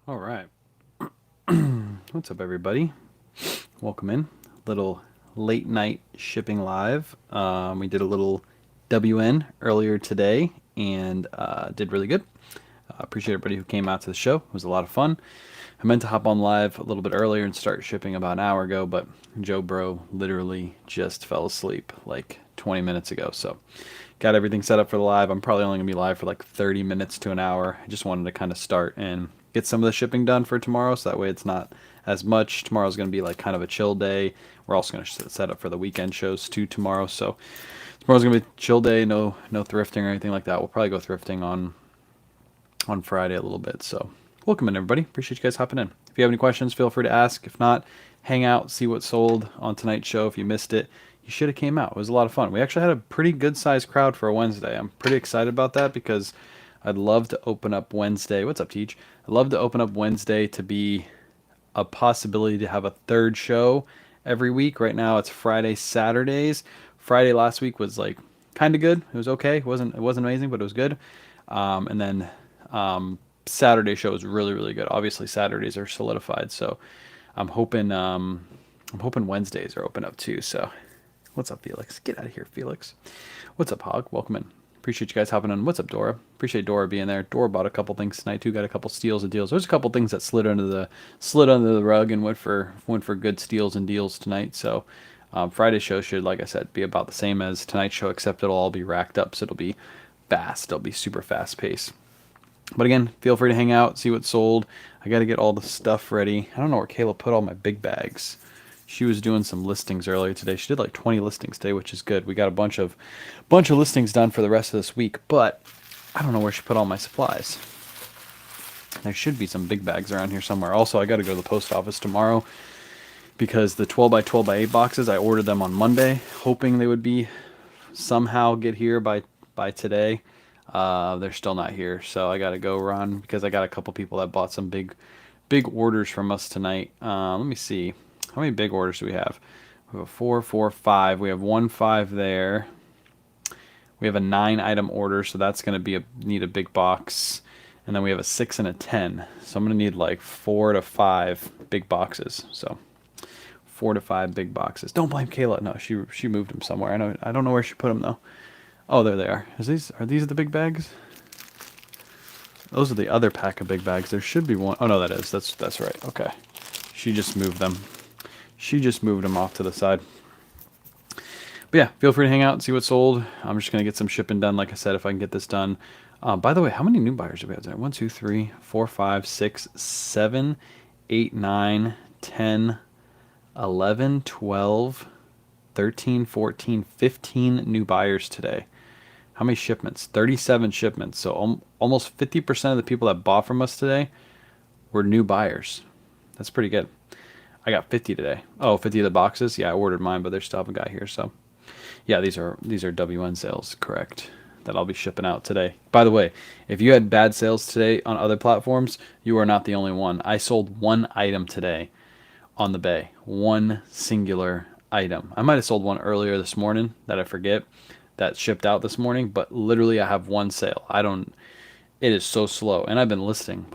All right. What's up, everybody? Welcome in. Little late night shipping live. We did a little WN earlier today and did really good. Appreciate everybody who came out to the show. It was a lot of fun. I meant to hop on live a little bit earlier and start shipping about an hour ago, but Joe Bro literally just fell asleep like 20 minutes ago. So got everything set up for the live. I'm probably only going to be live for like 30 minutes to an hour. I just wanted to kind of start and get some of the shipping done for tomorrow so that way it's not as much. Tomorrow's going to be like kind of a chill day. We're also going to set up for the weekend shows too tomorrow. So tomorrow's going to be a chill day, no thrifting or anything like that. We'll probably go thrifting on Friday a little bit. So welcome in, everybody. Appreciate you guys hopping in. If you have any questions, feel free to ask. If not, hang out, see what sold on tonight's show. If you missed it, you should have came out. It was a lot of fun. We actually had a pretty good sized crowd for a Wednesday. I'm pretty excited about that because I'd love to open up Wednesday. What's up, Teach? I'd love to open up Wednesday to be a possibility to have a third show every week. Right now it's Friday, Saturdays. Friday last week was like kind of good. It was okay. It wasn't amazing, but it was good. And then Saturday show is really good. Obviously Saturdays are solidified, so I'm hoping Wednesdays are open up too. So what's up, Felix? Get out of here, Felix. What's up, Hog? Welcome in. Appreciate you guys hopping on. What's up, Dora? Appreciate Dora being there. Dora bought a couple things tonight too. Got a couple steals and deals. There's a couple things that slid under the rug and went for good steals and deals tonight. So Friday's show should, like I said, be about the same as tonight's show, except it'll all be racked up. So it'll be fast. It'll be super fast paced. But again, feel free to hang out, see what's sold. I got to get all the stuff ready. I don't know where Kayla put all my big bags. She was doing some listings earlier today. She did like 20 listings today, which is good. We got a bunch of listings done for the rest of this week, but I don't know where she put all my supplies. There should be some big bags around here somewhere. Also, I got to go to the post office tomorrow because the 12 by 12 by 8 boxes, I ordered them on Monday, hoping they would be somehow get here by today. They're still not here, so I gotta go run because I got a couple people that bought some big orders from us tonight. Let me see, how many big orders do we have? We have a 4, 4, 5. We have 1 5 there. We have a 9 item order, so that's gonna need a big box, and then we have a 6 and a 10. So I'm gonna need like 4 to 5 big boxes. So 4 to 5 big boxes. Don't blame Kayla. No, she moved them somewhere. I don't know where she put them though. Oh, there they are. Are these the big bags? Those are the other pack of big bags. There should be one. Oh no, that's right. Okay. She just moved them. She just moved them off to the side. But yeah, feel free to hang out and see what's sold. I'm just gonna get some shipping done, like I said, if I can get this done. By the way, how many new buyers do we have there? 1, 2, 3, 4, 5, 6, 7, 8, 9, 10, 11, 12, 13, 14, 15 new buyers today. How many shipments? 37 shipments. So almost 50% of the people that bought from us today were new buyers. That's pretty good. I got 50 today. Oh, 50 of the boxes? Yeah, I ordered mine, but they still haven't got here. So yeah, these are WN sales, correct? That I'll be shipping out today. By the way, if you had bad sales today on other platforms, you are not the only one. I sold one item today on the Bay. One singular item. I might have sold one earlier this morning that I forget that shipped out this morning, but literally I have one sale. It is so slow, and I've been listing.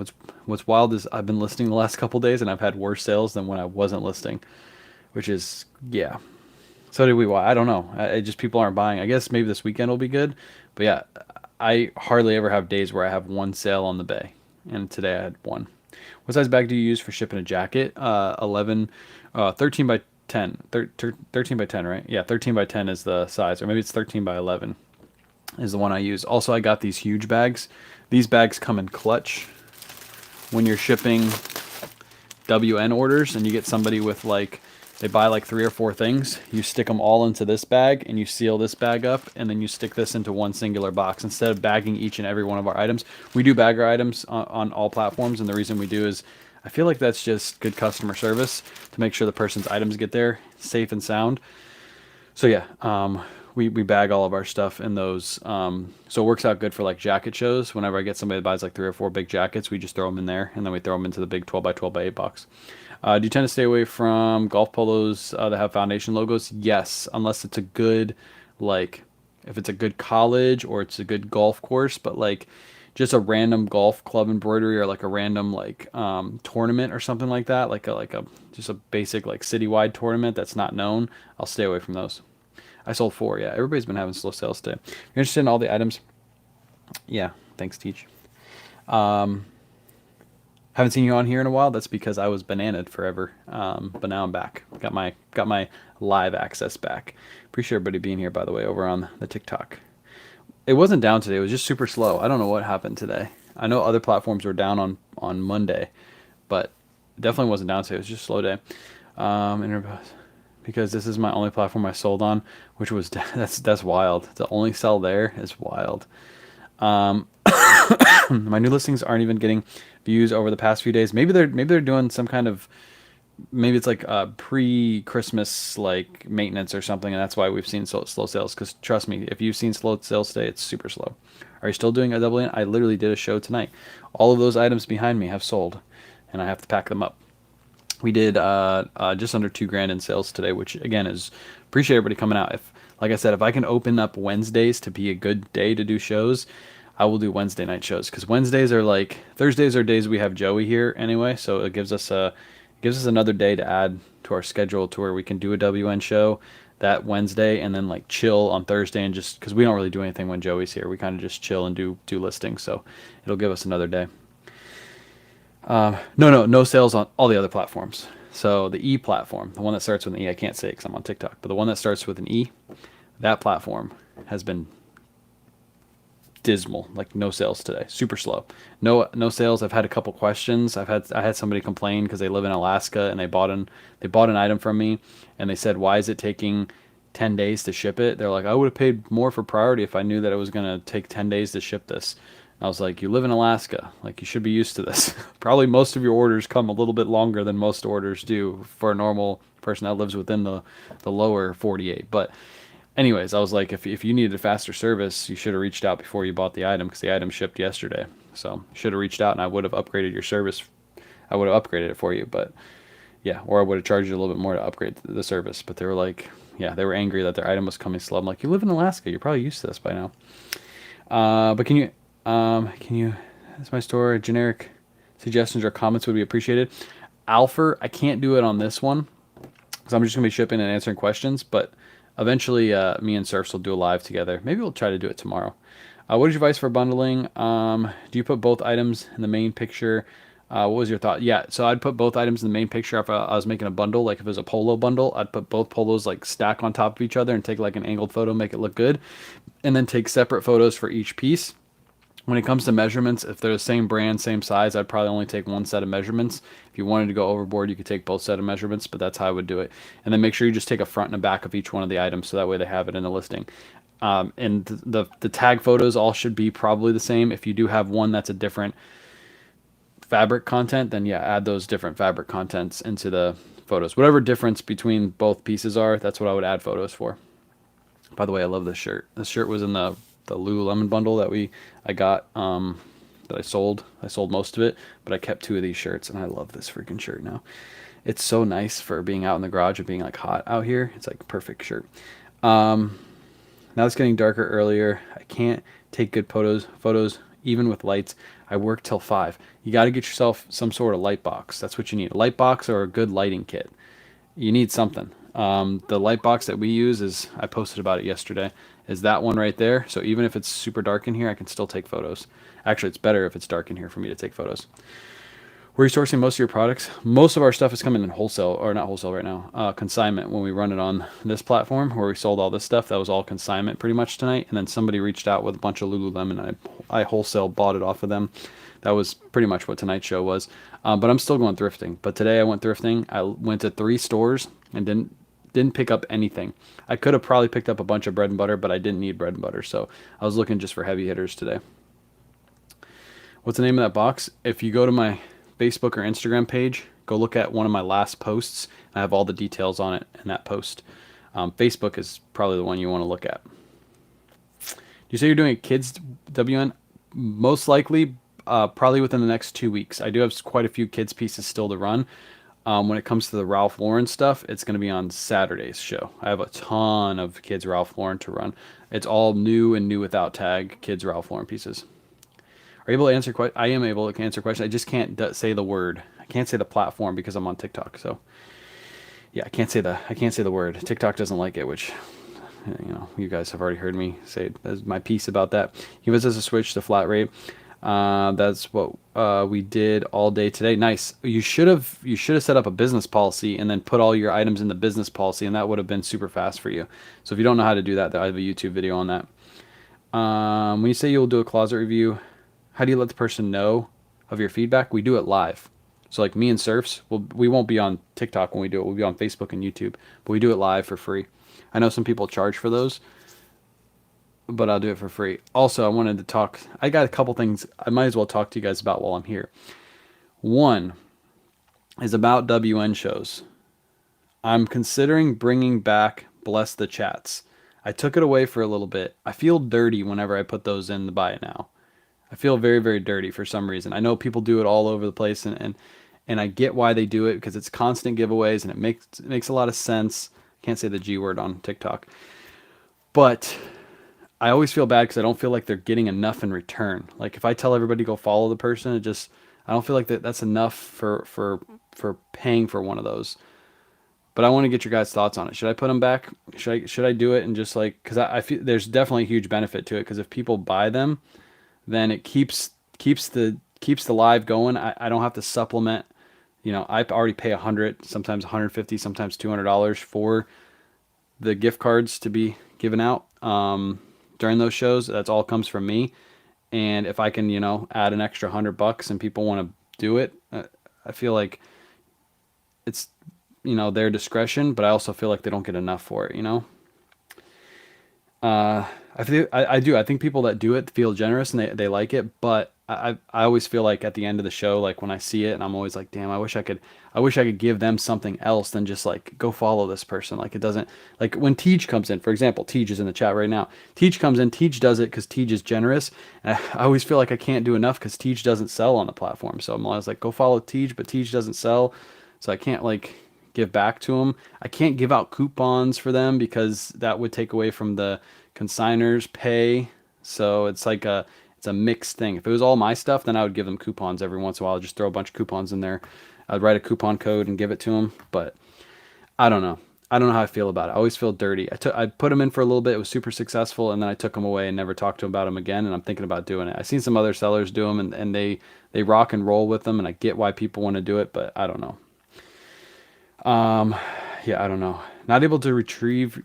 What's wild is I've been listing the last couple days, and I've had worse sales than when I wasn't listing, which is, yeah. So did we. Why? I don't know. Just people aren't buying. I guess maybe this weekend will be good, but yeah, I hardly ever have days where I have one sale on the Bay, and today I had one. What size bag do you use for shipping a jacket? 13 by 10. 13 by 10, right? Yeah, 13 by 10 is the size, or maybe it's 13 by 11 is the one I use. Also, I got these huge bags. These bags come in clutch when you're shipping WN orders and you get somebody with like, they buy like 3 or 4 things. You stick them all into this bag and you seal this bag up, and then you stick this into one singular box instead of bagging each and every one of our items. We do bag our items on all platforms, and the reason we do is I feel like that's just good customer service to make sure the person's items get there safe and sound. So yeah, we bag all of our stuff in those. So it works out good for like jacket shows. Whenever I get somebody that buys like 3 or 4 big jackets, we just throw them in there, and then we throw them into the big 12 by 12 by 8 box. Do you tend to stay away from golf polos that have foundation logos? Yes, unless it's a good, like, if it's a good college or it's a good golf course. But like, just a random golf club embroidery or like a random like tournament or something like that, like a just a basic like citywide tournament that's not known, I'll stay away from those. I sold 4. Yeah, everybody's been having slow sales today. You're interested in all the items? Yeah, thanks, Teach. Haven't seen you on here in a while. That's because I was bananaed forever. But now I'm back. Got my live access back. Appreciate everybody being here, by the way, over on the TikTok. It wasn't down today. It was just super slow. I don't know what happened today. I know other platforms were down on Monday, but it definitely wasn't down today. It was just a slow day. Because this is my only platform I sold on, which was that's wild. To only sell there is wild. My new listings aren't even getting views over the past few days. Maybe they're doing some kind of, maybe it's like pre-Christmas like maintenance or something, and that's why we've seen slow sales. Because trust me, if you've seen slow sales today, it's super slow. Are you still doing a double in? I literally did a show tonight. All of those items behind me have sold, and I have to pack them up. We did just under $2,000 in sales today, which again is appreciate everybody coming out. If, like I said, if I can open up Wednesdays to be a good day to do shows, I will do Wednesday night shows, because Wednesdays are like, Thursdays are days we have Joey here anyway, so it gives us another day to add to our schedule to where we can do a WN show that Wednesday and then like chill on Thursday, and just because we don't really do anything when Joey's here, we kind of just chill and do listings, so it'll give us another day. No sales on all the other platforms. So the E platform, the one that starts with an E, I can't say because I'm on TikTok, but the one that starts with an E, that platform has been dismal. Like no sales today, super slow. No sales. I've had a couple questions. I had somebody complain because they live in Alaska and they bought an item from me, and they said, why is it taking 10 days to ship it? They're like, I would have paid more for priority if I knew that it was going to take 10 days to ship this. I was like, you live in Alaska. Like, you should be used to this. Probably most of your orders come a little bit longer than most orders do for a normal person that lives within the lower 48. But anyways, I was like, if you needed a faster service, you should have reached out before you bought the item, because the item shipped yesterday. So should have reached out, and I would have upgraded your service. I would have upgraded it for you, but yeah, or I would have charged you a little bit more to upgrade the service. But they were like, yeah, they were angry that their item was coming slow. I'm like, you live in Alaska. You're probably used to this by now. But can you, that's my store. Generic suggestions or comments would be appreciated. Alfer, I can't do it on this one because I'm just going to be shipping and answering questions, but eventually me and Surfs will do a live together. Maybe we'll try to do it tomorrow. What is your advice for bundling? Do you put both items in the main picture? What was your thought? Yeah, so I'd put both items in the main picture if I was making a bundle. Like if it was a polo bundle, I'd put both polos like stack on top of each other and take like an angled photo, make it look good, and then take separate photos for each piece. When it comes to measurements, if they're the same brand, same size, I'd probably only take one set of measurements. If you wanted to go overboard, you could take both set of measurements, but that's how I would do it. And then make sure you just take a front and a back of each one of the items, so that way they have it in the listing. And the tag photos all should be probably the same. If you do have one that's a different fabric content, then yeah, add those different fabric contents into the photos. Whatever difference between both pieces are, that's what I would add photos for. By the way, I love this shirt. This shirt was in the Lululemon bundle that I got that I sold. I sold most of it, but I kept 2 of these shirts, and I love this freaking shirt now. It's so nice for being out in the garage and being like hot out here. It's like a perfect shirt. Now it's getting darker earlier. I can't take good photos even with lights. I work till 5. You got to get yourself some sort of light box. That's what you need. A light box or a good lighting kit. You need something. The light box that we use is, I posted about it yesterday, is that one right there. So even if it's super dark in here, I can still take photos. Actually, it's better if it's dark in here for me to take photos. Where are you sourcing most of your products? Most of our stuff is coming in wholesale, or not wholesale right now, consignment. When we run it on this platform where we sold all this stuff, that was all consignment pretty much tonight. And then somebody reached out with a bunch of Lululemon, and I wholesale bought it off of them. That was pretty much what tonight's show was. But I'm still going thrifting. But today I went thrifting. I went to 3 stores and didn't pick up anything. I could have probably picked up a bunch of bread and butter, but I didn't need bread and butter, so I was looking just for heavy hitters today. What's the name of that box? If you go to my Facebook or Instagram page, go look at one of my last posts. I have all the details on it in that post. Facebook is probably the one you want to look at. You say you're doing a kids WN? Most likely, probably within the next 2 weeks. I do have quite a few kids pieces still to run. When it comes to the Ralph Lauren stuff, it's going to be on Saturday's show. I have a ton of kids Ralph Lauren to run. It's all new and new without tag kids Ralph Lauren pieces. Are you able to answer I am able to answer questions. I just can't say the word. I can't say the platform because I'm on TikTok. So yeah, I can't say the word. TikTok doesn't like it, which you guys have already heard me say as my piece about that. He was as a switch to flat rate. That's what we did all day today. Nice. You should have set up a business policy and then put all your items in the business policy, and that would have been super fast for you. So if you don't know how to do that, I have a YouTube video on that. When you say you'll do a closet review, how do you let the person know of your feedback? We do it live. So like me and Surfs, we won't be on TikTok when we do it. We'll be on Facebook and YouTube, but we do it live for free. I know some people charge for those, but I'll do it for free. Also, I wanted to talk. I got a couple things I might as well talk to you guys about while I'm here. One is about WN shows. I'm considering bringing back Bless the Chats. I took it away for a little bit. I feel dirty whenever I put those in the buy it now. I feel very, very dirty for some reason. I know people do it all over the place, and I get why they do it because it's constant giveaways and it makes a lot of sense. Can't say the G word on TikTok, but I always feel bad because I don't feel like they're getting enough in return. Like if I tell everybody to go follow the person, I don't feel like that's enough for paying for one of those. But I want to get your guys' thoughts on it. Should I put them back? Should I do it and just like because I feel there's definitely a huge benefit to it because if people buy them, then it keeps the live going. I don't have to supplement. I already pay 100, sometimes 150, sometimes $200 for the gift cards to be given out during those shows. That's all comes from me. And if I can, add an extra $100 and people want to do it, I feel like it's, their discretion, but I also feel like they don't get enough for it. I do. I think people that do it feel generous and they like it, but I always feel like at the end of the show, like when I see it, and I'm always like, damn, I wish I could give them something else than just like go follow this person. Like it doesn't like when Tej comes in, for example, Tej is in the chat right now. Tej comes in, Tej does it because Tej is generous, and I always feel like I can't do enough because Tej doesn't sell on the platform. So I'm always like, go follow Tej, but Tej doesn't sell, so I can't like give back to them. I can't give out coupons for them because that would take away from the consigners pay. So it's a mixed thing. If it was all my stuff, then I would give them coupons every once in a while. I'd just throw a bunch of coupons in there. I'd write a coupon code and give it to them. But I don't know. I don't know how I feel about it. I always feel dirty. I put them in for a little bit. It was super successful, and then I took them away and never talked to them about them again. And I'm thinking about doing it. I've seen some other sellers do them, and they rock and roll with them, and I get why people want to do it, but I don't know. Yeah, I don't know. Not able to retrieve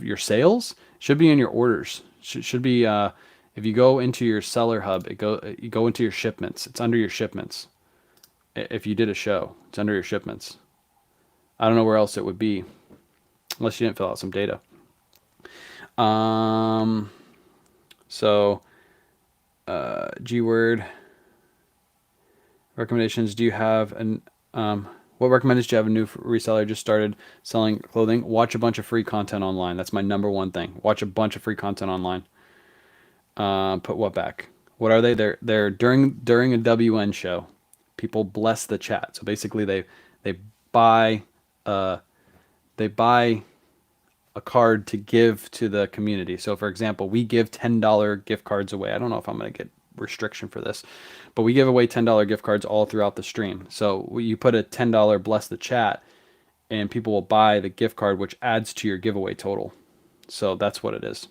your sales. Should be in your orders. Should be if you go into your seller hub, you go into your shipments. It's under your shipments. If you did a show, it's under your shipments. I don't know where else it would be, unless you didn't fill out some data. So, G word recommendations. Do you have what recommendations do you have? A new reseller just started selling clothing. Watch a bunch of free content online. That's my number one thing. Watch a bunch of free content online. Put what back? What are they? They're during a WN show. People bless the chat. So basically, they buy they buy a card to give to the community. So for example, we give $10 gift cards away. I don't know if I'm going to get restriction for this, but we give away $10 gift cards all throughout the stream. So you put a $10 bless the chat and people will buy the gift card, which adds to your giveaway total. So that's what it is.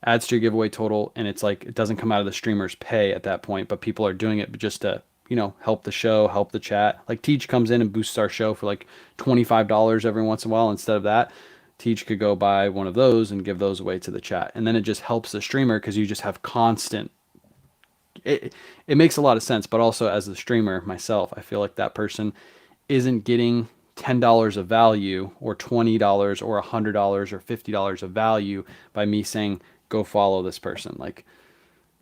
Adds to your giveaway total. And it's like, it doesn't come out of the streamer's pay at that point, but people are doing it just to, help the show, help the chat. Like Teach comes in and boosts our show for like $25 every once in a while. Instead of that, Teach could go buy one of those and give those away to the chat. And then it just helps the streamer because you just have constant. It makes a lot of sense, but also as the streamer myself, I feel like that person isn't getting $10 of value or $20 or $100 or $50 of value by me saying, go follow this person. Like,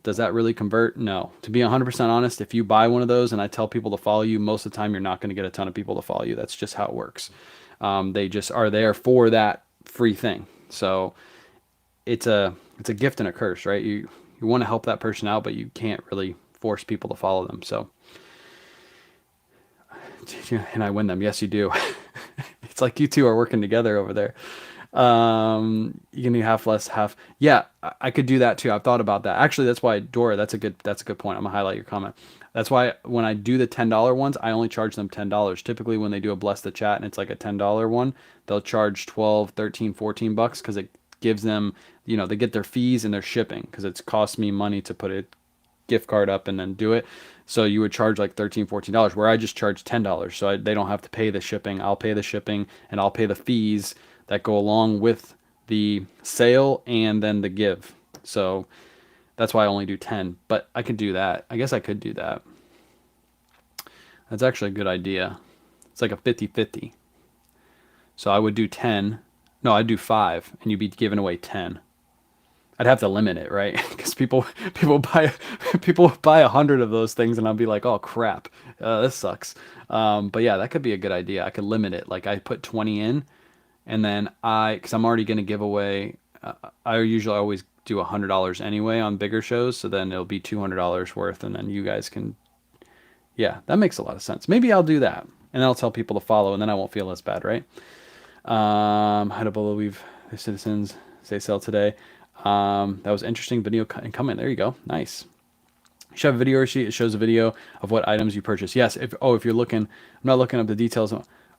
does that really convert? No. To be 100% honest, if you buy one of those and I tell people to follow you, most of the time you're not going to get a ton of people to follow you. That's just how it works. They just are there for that free thing. So it's a gift and a curse, right? You want to help that person out, but you can't really force people to follow them. So, and I win them. Yes, you do. It's like you two are working together over there. You can do half less, half. Yeah, I could do that too. I've thought about that. Actually, that's why Dora. That's a good point. I'm gonna highlight your comment. That's why when I do the $10 ones, I only charge them $10. Typically, when they do a bless the chat and it's like a $10 one, they'll charge 12, 13, 14 bucks because it gives them, they get their fees and their shipping because it's cost me money to put a gift card up and then do it. So you would charge like 13, $14, where I just charge $10. So they don't have to pay the shipping. I'll pay the shipping and I'll pay the fees that go along with the sale and then the give. So that's why I only do 10, but I could do that. I guess I could do that. That's actually a good idea. It's like a 50-50. So I would do 10. No, I'd do 5 and you'd be giving away 10. I'd have to limit it, right? Because people buy 100 of those things, and I'll be like, oh crap, this sucks. But yeah, that could be a good idea. I could limit it. Like I put 20 in, and then because I'm already gonna give away. I usually always do $100 anyway on bigger shows, so then it'll be $200 worth, and then you guys can. Yeah, that makes a lot of sense. Maybe I'll do that, and I'll tell people to follow, and then I won't feel as bad, right? How to believe the citizens say sell today. That was interesting video and comment. There you go. Nice. You should have a video receipt. It shows a video of what items you purchased. Yes. If you're looking, I'm not looking up the details.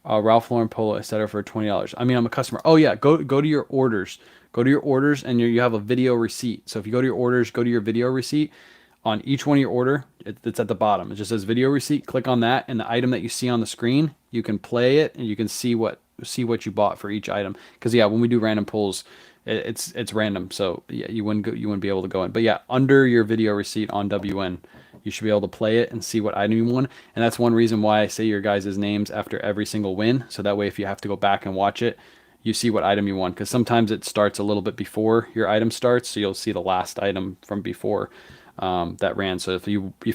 Ralph Lauren polo, etc. for $20. I mean, I'm a customer. Oh yeah. Go to your orders. Go to your orders, and you have a video receipt. So if you go to your orders, go to your video receipt. On each one of your order, it's at the bottom. It just says video receipt. Click on that, and the item that you see on the screen, you can play it, and you can see what you bought for each item. Because yeah, when we do random pulls, it's random. So yeah, you wouldn't be able to go in. But yeah, under your video receipt on WN, you should be able to play it and see what item you won. And that's one reason why I say your guys' names after every single win. So that way, if you have to go back and watch it, you see what item you won. Because sometimes it starts a little bit before your item starts, so you'll see the last item from before. That ran. So if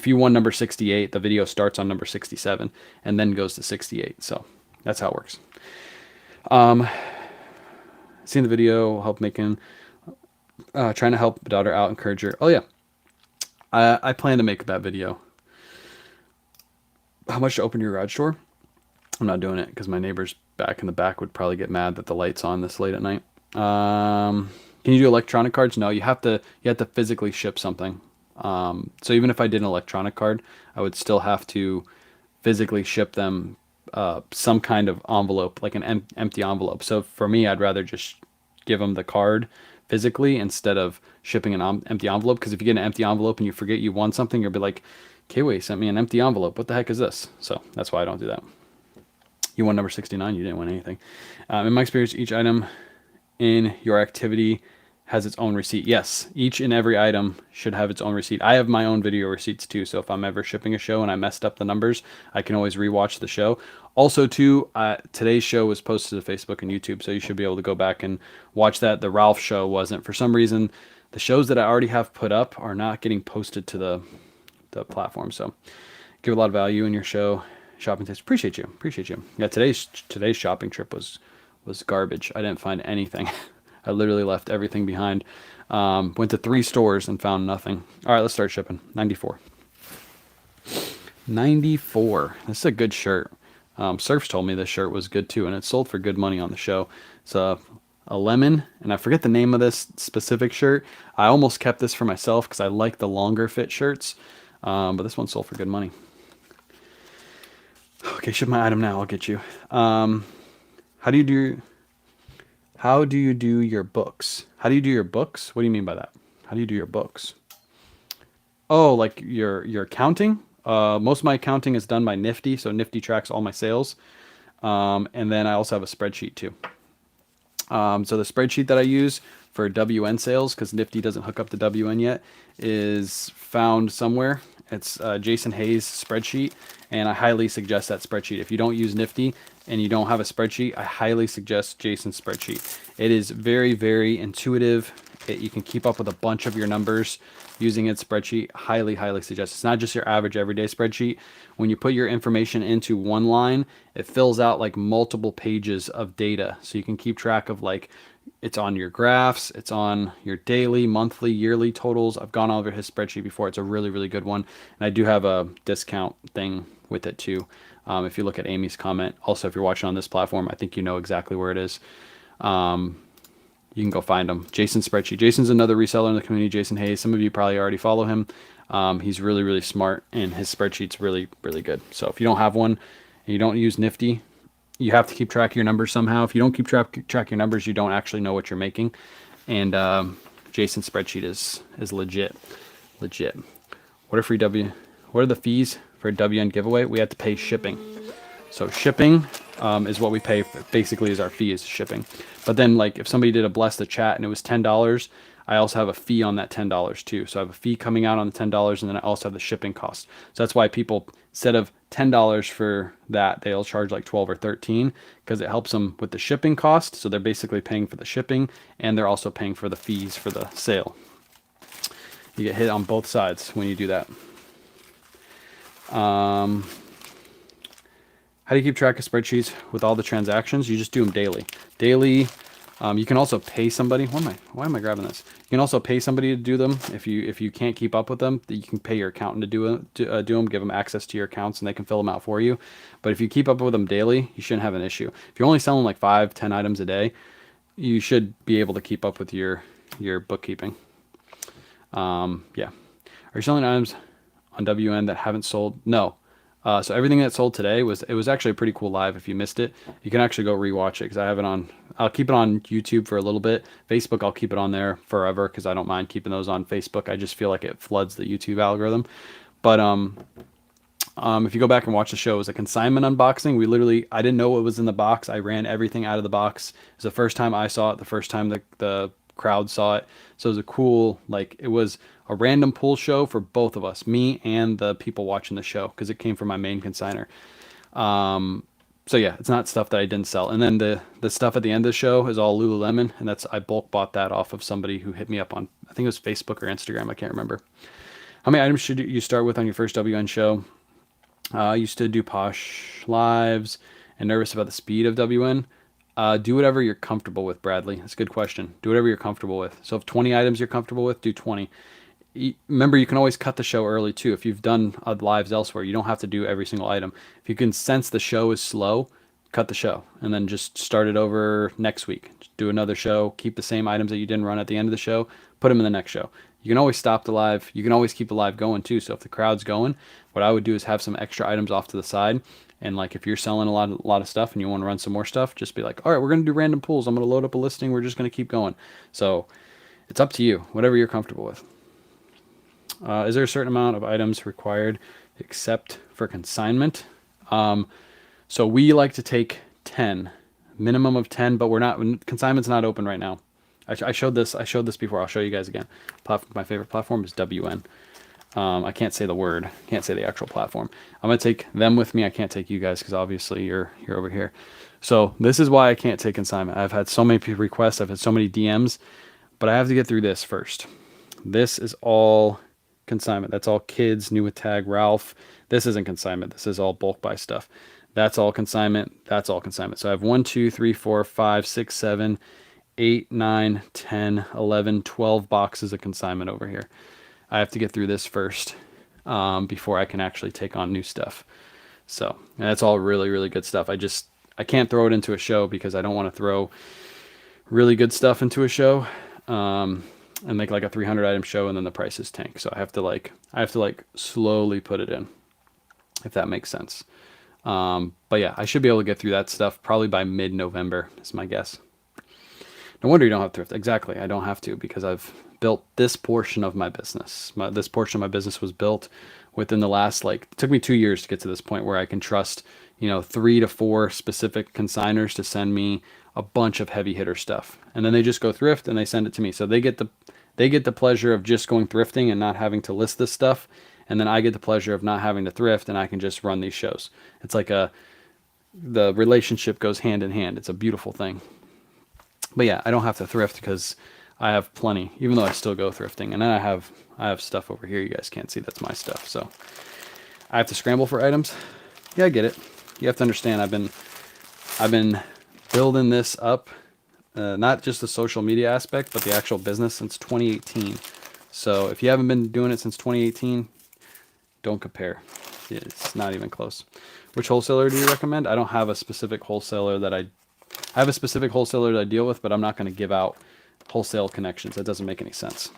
you won number 68, the video starts on number 67 and then goes to 68. So that's how it works. Seen the video, help making, trying to help daughter out, encourage her. Oh yeah, I plan to make that video. How much to open your garage door? I'm not doing it because my neighbors back in the back would probably get mad that the light's on this late at night. Can you do electronic cards? No, you have to physically ship something. So even if I did an electronic card, I would still have to physically ship them some kind of envelope, like an empty envelope. So for me, I'd rather just give them the card physically instead of shipping an empty envelope. Because if you get an empty envelope and you forget you won something, you'll be like, Kiwi sent me an empty envelope. What the heck is this? So that's why I don't do that. You won number 69. You didn't win anything. In my experience, each item in your activity has its own receipt. Yes, each and every item should have its own receipt. I have my own video receipts too, so if I'm ever shipping a show and I messed up the numbers, I can always rewatch the show. Also too, today's show was posted to Facebook and YouTube, so you should be able to go back and watch that. The Ralph show wasn't. For some reason, the shows that I already have put up are not getting posted to the platform, so give a lot of value in your show. Shopping tips. Appreciate you. Yeah, today's shopping trip was garbage. I didn't find anything. I literally left everything behind. Went to 3 stores and found nothing. All right, let's start shipping. 94. 94. This is a good shirt. Surfs told me this shirt was good too, and it sold for good money on the show. It's a lemon, and I forget the name of this specific shirt. I almost kept this for myself because I like the longer fit shirts, but this one sold for good money. Okay, ship my item now. I'll get you. How do you do your books? How do you do your books? What do you mean by that? How do you do your books? Oh, like your accounting? Most of my accounting is done by Nifty, so Nifty tracks all my sales. And then I also have a spreadsheet too. So the spreadsheet that I use for WN sales, because Nifty doesn't hook up to WN yet, is found somewhere. It's Jason Hayes' spreadsheet, and I highly suggest that spreadsheet. If you don't use Nifty and you don't have a spreadsheet, I highly suggest Jason's spreadsheet. It is very, very intuitive. You can keep up with a bunch of your numbers using its spreadsheet. Highly, highly suggest. It's not just your average everyday spreadsheet. When you put your information into one line, it fills out like multiple pages of data. So you can keep track of, like, it's on your graphs, it's on your daily, monthly, yearly totals. I've gone over his spreadsheet before. It's a really, really good one. And I do have a discount thing with it too. If you look at Amy's comment, also, if you're watching on this platform, I think you know exactly where it is. you can go find him. Jason's spreadsheet. Jason's another reseller in the community. Jason Hayes. Some of you probably already follow him. He's really, really smart, and his spreadsheet's really, really good. So if you don't have one and you don't use Nifty, you have to keep track of your numbers somehow. If you don't keep track of your numbers, you don't actually know what you're making. And Jason's spreadsheet is legit. Legit. What are the fees for a WN giveaway? We have to pay shipping. So shipping is what we pay for, basically is our fee is shipping. But then like if somebody did a bless the chat and it was $10, I also have a fee on that $10 too. So I have a fee coming out on the $10, and then I also have the shipping cost. So that's why people, instead of $10 for that, they'll charge like 12 or 13 because it helps them with the shipping cost. So they're basically paying for the shipping, and they're also paying for the fees for the sale. You get hit on both sides when you do that. How do you keep track of spreadsheets with all the transactions? You just do them daily. Daily. You can also pay somebody. Why am I grabbing this? You can also pay somebody to do them. If you can't keep up with them, you can pay your accountant to do them. Give them access to your accounts, and they can fill them out for you. But if you keep up with them daily, you shouldn't have an issue. If you're only selling like 5-10 items a day, you should be able to keep up with your bookkeeping. Yeah. Are you selling items on WN that haven't sold? No. So everything that sold today was actually a pretty cool live. If you missed it, you can actually go rewatch it because I have it on. I'll keep it on YouTube for a little bit. Facebook, I'll keep it on there forever because I don't mind keeping those on Facebook. I just feel like it floods the YouTube algorithm. But if you go back and watch the show, it was a consignment unboxing. I didn't know what was in the box. I ran everything out of the box. It was the first time I saw it. The first time the crowd saw it. So it was a cool, it was a random pull show for both of us, me and the people watching the show, because it came from my main consigner. So yeah, it's not stuff that I didn't sell. And then the stuff at the end of the show is all Lululemon, and I bulk bought that off of somebody who hit me up on, I think it was Facebook or Instagram, I can't remember. How many items should you start with on your first WN show? I used to do Posh Lives and nervous about the speed of WN. Do whatever you're comfortable with, Bradley. That's a good question. Do whatever you're comfortable with. So if 20 items you're comfortable with, do 20. Remember, you can always cut the show early too. If you've done lives elsewhere, you don't have to do every single item. If you can sense the show is slow, cut the show and then just start it over next week. Just do another show, keep the same items that you didn't run at the end of the show, put them in the next show. You can always stop the live. You can always keep the live going too. So if the crowd's going, what I would do is have some extra items off to the side. And if you're selling a lot of stuff and you want to run some more stuff, just be like, all right, we're going to do random pulls. I'm going to load up a listing. We're just going to keep going. So it's up to you, whatever you're comfortable with. Is there a certain amount of items required except for consignment? So we like to take 10, minimum of 10, but consignment's not open right now. I showed this before. I'll show you guys again. My favorite platform is WN. I can't say the word. Can't say the actual platform. I'm going to take them with me. I can't take you guys because obviously you're over here. So this is why I can't take consignment. I've had so many requests. I've had so many DMs, but I have to get through this first. This is all consignment. That's all kids, new with tag, Ralph. This isn't consignment. This is all bulk buy stuff. That's all consignment. That's all consignment. So I have 1, 2, 3, 4, 5, 6, 7, 8, 9, 10, 11, 12 boxes of consignment over here. I have to get through this first before I can actually take on new stuff. So that's all really, really good stuff. I can't throw it into a show because I don't want to throw really good stuff into a show and make like a 300 item show and then the prices tank. So I have to slowly put it in, if that makes sense. But yeah, I should be able to get through that stuff probably by mid-November is my guess. No wonder you don't have thrift. Exactly. I don't have to because I've built this portion of my business. This portion of my business was built within the last, it took me 2 years to get to this point where I can trust, 3 to 4 specific consigners to send me a bunch of heavy hitter stuff. And then they just go thrift and they send it to me. So they get the pleasure of just going thrifting and not having to list this stuff. And then I get the pleasure of not having to thrift and I can just run these shows. It's like the relationship goes hand in hand. It's a beautiful thing. But yeah, I don't have to thrift because I have plenty, even though I still go thrifting. And then I have stuff over here you guys can't see. That's my stuff. So I have to scramble for items. Yeah, I get it. You have to understand I've been building this up, not just the social media aspect, but the actual business since 2018. So if you haven't been doing it since 2018, don't compare. It's not even close. Which wholesaler do you recommend? I don't have a specific wholesaler I have a specific wholesaler that I deal with, but I'm not going to give out wholesale connections. That doesn't make any sense.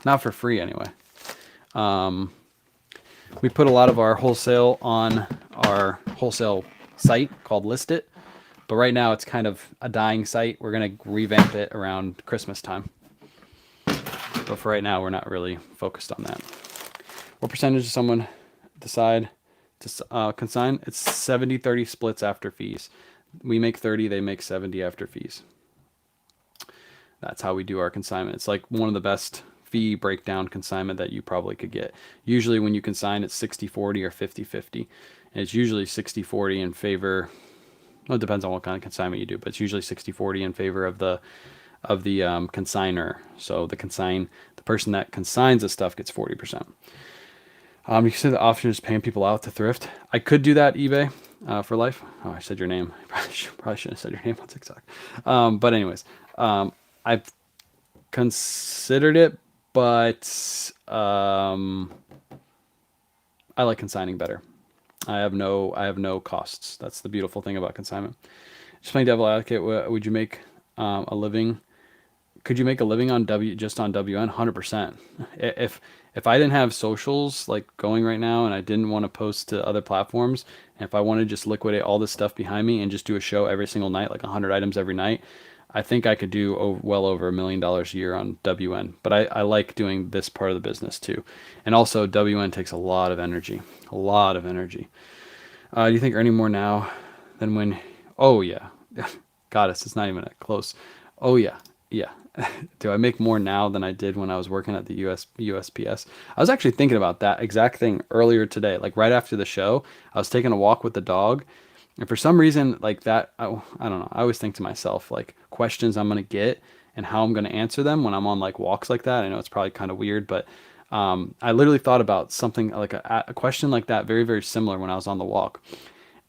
Not for free anyway. We put a lot of our wholesale on our wholesale site called List It, but right now it's kind of a dying site. We're going to revamp it around Christmas time. But for right now, we're not really focused on that. What percentage does someone decide to consign? It's 70-30 splits after fees. We make 30, they make 70 after fees. That's how we do our consignment. It's like one of the best fee breakdown consignment that you probably could get. Usually when you consign, it's 60-40 or 50-50. And it's usually 60-40 in favor, well, it depends on what kind of consignment you do, but it's usually 60-40 in favor of the consigner. So the person that consigns the stuff gets 40%. You said the option is paying people out to thrift. I could do that, eBay, for life. Oh, I said your name. Probably shouldn't have said your name on TikTok. But anyways, I've considered it, but I like consigning better. I have no costs. That's the beautiful thing about consignment. Just playing devil advocate. Would you make a living? Could you make a living on just on WN? 100%. If I didn't have socials like going right now, and I didn't want to post to other platforms, and if I wanted to just liquidate all this stuff behind me and just do a show every single night, like 100 items every night, I think I could do well over $1 million a year on WN. But I like doing this part of the business too. And also WN takes a lot of energy. A lot of energy. Do you think earning more now than when... Oh, yeah. Goddess, it's not even that close. Oh, yeah. Yeah. Do I make more now than I did when I was working at the USPS? I was actually thinking about that exact thing earlier today. Like right after the show, I was taking a walk with the dog. And for some reason, like that, I don't know. I always think to myself, like questions I'm going to get and how I'm going to answer them when I'm on like walks like that. I know it's probably kind of weird, but I literally thought about something like a question like that, very, very similar when I was on the walk.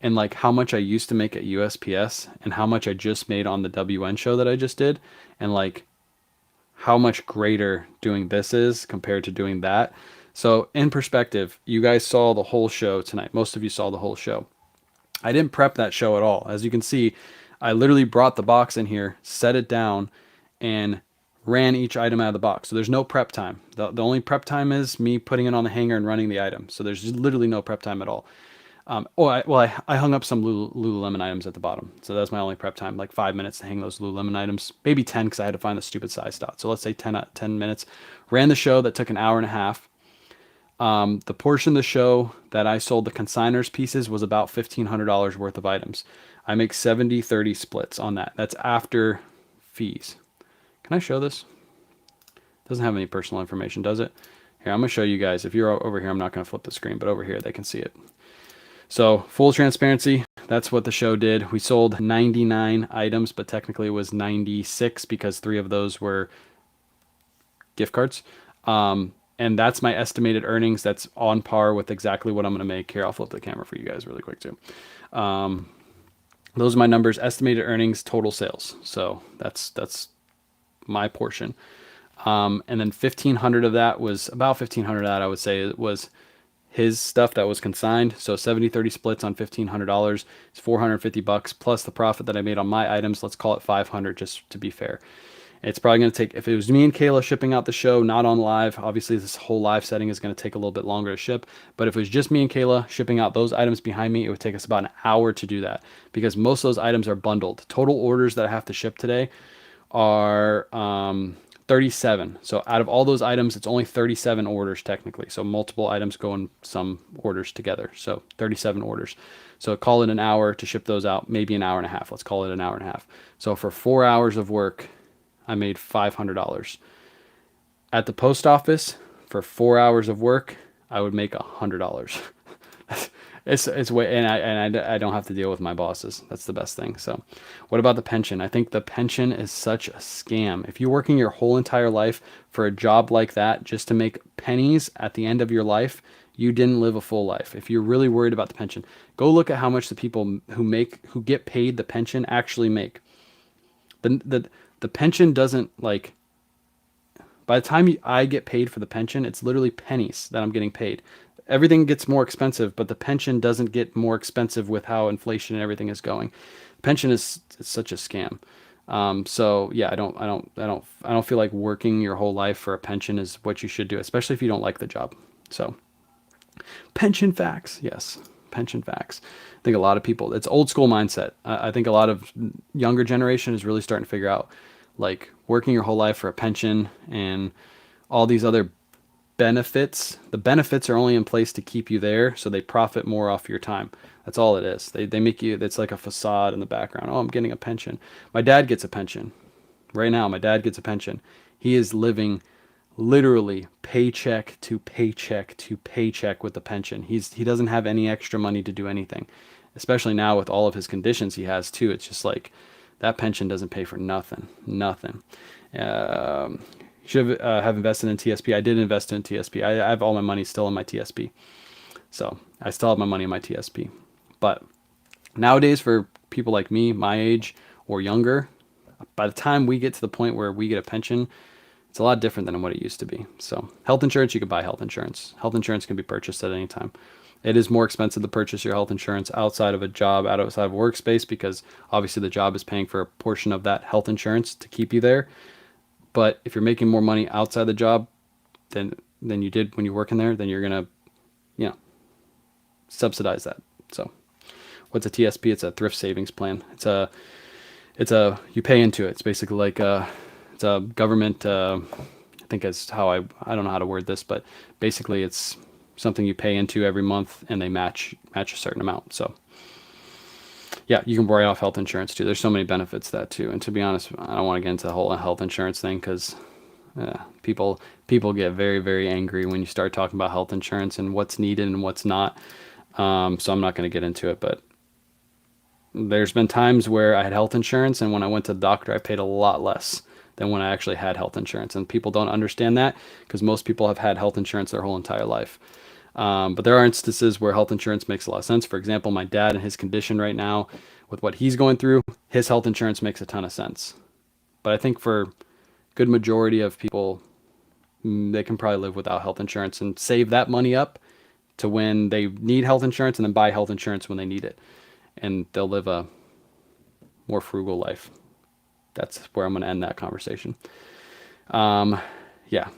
And like how much I used to make at USPS and how much I just made on the WN show that I just did. And like how much greater doing this is compared to doing that. So in perspective, you guys saw the whole show tonight. Most of you saw the whole show. I didn't prep that show at all. As you can see, I literally brought the box in here, set it down, and ran each item out of the box. So there's no prep time. The only prep time is me putting it on the hanger and running the item. So there's literally no prep time at all. I hung up some Lululemon items at the bottom. So that's my only prep time, like 5 minutes to hang those Lululemon items. Maybe 10 because I had to find the stupid size dot. So let's say 10 minutes. Ran the show that took an hour and a half. The portion of the show that I sold the consigners pieces was about $1,500 worth of items. I make 70-30 splits on that. That's after fees. Can I show this? Doesn't have any personal information, does it? Here, I'm going to show you guys. If you're over here, I'm not going to flip the screen, but over here they can see it. So full transparency, that's what the show did. We sold 99 items, but technically it was 96 because 3 of those were gift cards. And that's my estimated earnings. That's on par with exactly what I'm going to make. Here, I'll flip the camera for you guys really quick too. Those are my numbers, estimated earnings, total sales. So that's my portion. And then 1,500 of that was, about 1,500 of that I would say was his stuff that was consigned. So 70-30 splits on $1,500 is $450 plus the profit that I made on my items. Let's call it 500 just to be fair. It's probably going to take, if it was me and Kayla shipping out the show, not on live, obviously this whole live setting is going to take a little bit longer to ship. But if it was just me and Kayla shipping out those items behind me, it would take us about an hour to do that because most of those items are bundled. Total orders that I have to ship today are 37. So out of all those items, it's only 37 orders technically. So multiple items go in some orders together. So 37 orders. So call it an hour to ship those out, maybe an hour and a half. Let's call it an hour and a half. So for 4 hours of work, I made $500. At the post office, for 4 hours of work, I would make $100. It's way, and I don't have to deal with my bosses. That's the best thing. So what about the pension? I think the pension is such a scam. If you're working your whole entire life for a job like that just to make pennies at the end of your life, you didn't live a full life. If you're really worried about the pension, go look at how much the people who get paid the pension actually make. The pension doesn't, like, by the time I get paid for the pension, it's literally pennies that I'm getting paid. Everything gets more expensive, but the pension doesn't get more expensive with how inflation and everything is going. Pension is such a scam. So yeah, I don't feel like working your whole life for a pension is what you should do, especially if you don't like the job. So pension facts, yes, pension facts. I think a lot of people, it's old school mindset. I think a lot of younger generation is really starting to figure out like working your whole life for a pension and all these other benefits. The benefits are only in place to keep you there, so they profit more off your time. That's all it is. They make you, it's like a facade in the background. Oh, I'm getting a pension. My dad gets a pension. Right now, my dad gets a pension. He is living literally paycheck to paycheck to paycheck with the pension. He doesn't have any extra money to do anything. Especially now with all of his conditions he has too. It's just like that pension doesn't pay for nothing. Nothing. Um, should have invested in TSP. I did invest in TSP. I have all my money still in my TSP. So I still have my money in my TSP. But nowadays, for people like me, my age or younger, by the time we get to the point where we get a pension, it's a lot different than what it used to be. So health insurance, you can buy health insurance. Health insurance can be purchased at any time. It is more expensive to purchase your health insurance outside of a job, outside of workspace, because obviously the job is paying for a portion of that health insurance to keep you there. But if you're making more money outside the job than you did when you're working there, then you're gonna, you know, subsidize that. So what's a TSP? It's a thrift savings plan. It's a you pay into it. It's basically like it's a government. I think is how I don't know how to word this, but basically it's something you pay into every month, and they match a certain amount. So yeah, you can write off health insurance too. There's so many benefits to that too. And to be honest, I don't want to get into the whole health insurance thing because people get very angry when you start talking about health insurance and what's needed and what's not. So I'm not going to get into it, but there's been times where I had health insurance, and when I went to the doctor, I paid a lot less than when I actually had health insurance. And people don't understand that because most people have had health insurance their whole entire life. But there are instances where health insurance makes a lot of sense. For example, my dad and his condition right now, with what he's going through, his health insurance makes a ton of sense. But I think for good majority of people, they can probably live without health insurance and save that money up to when they need health insurance, and then buy health insurance when they need it. And they'll live a more frugal life. That's where I'm going to end that conversation. Yeah.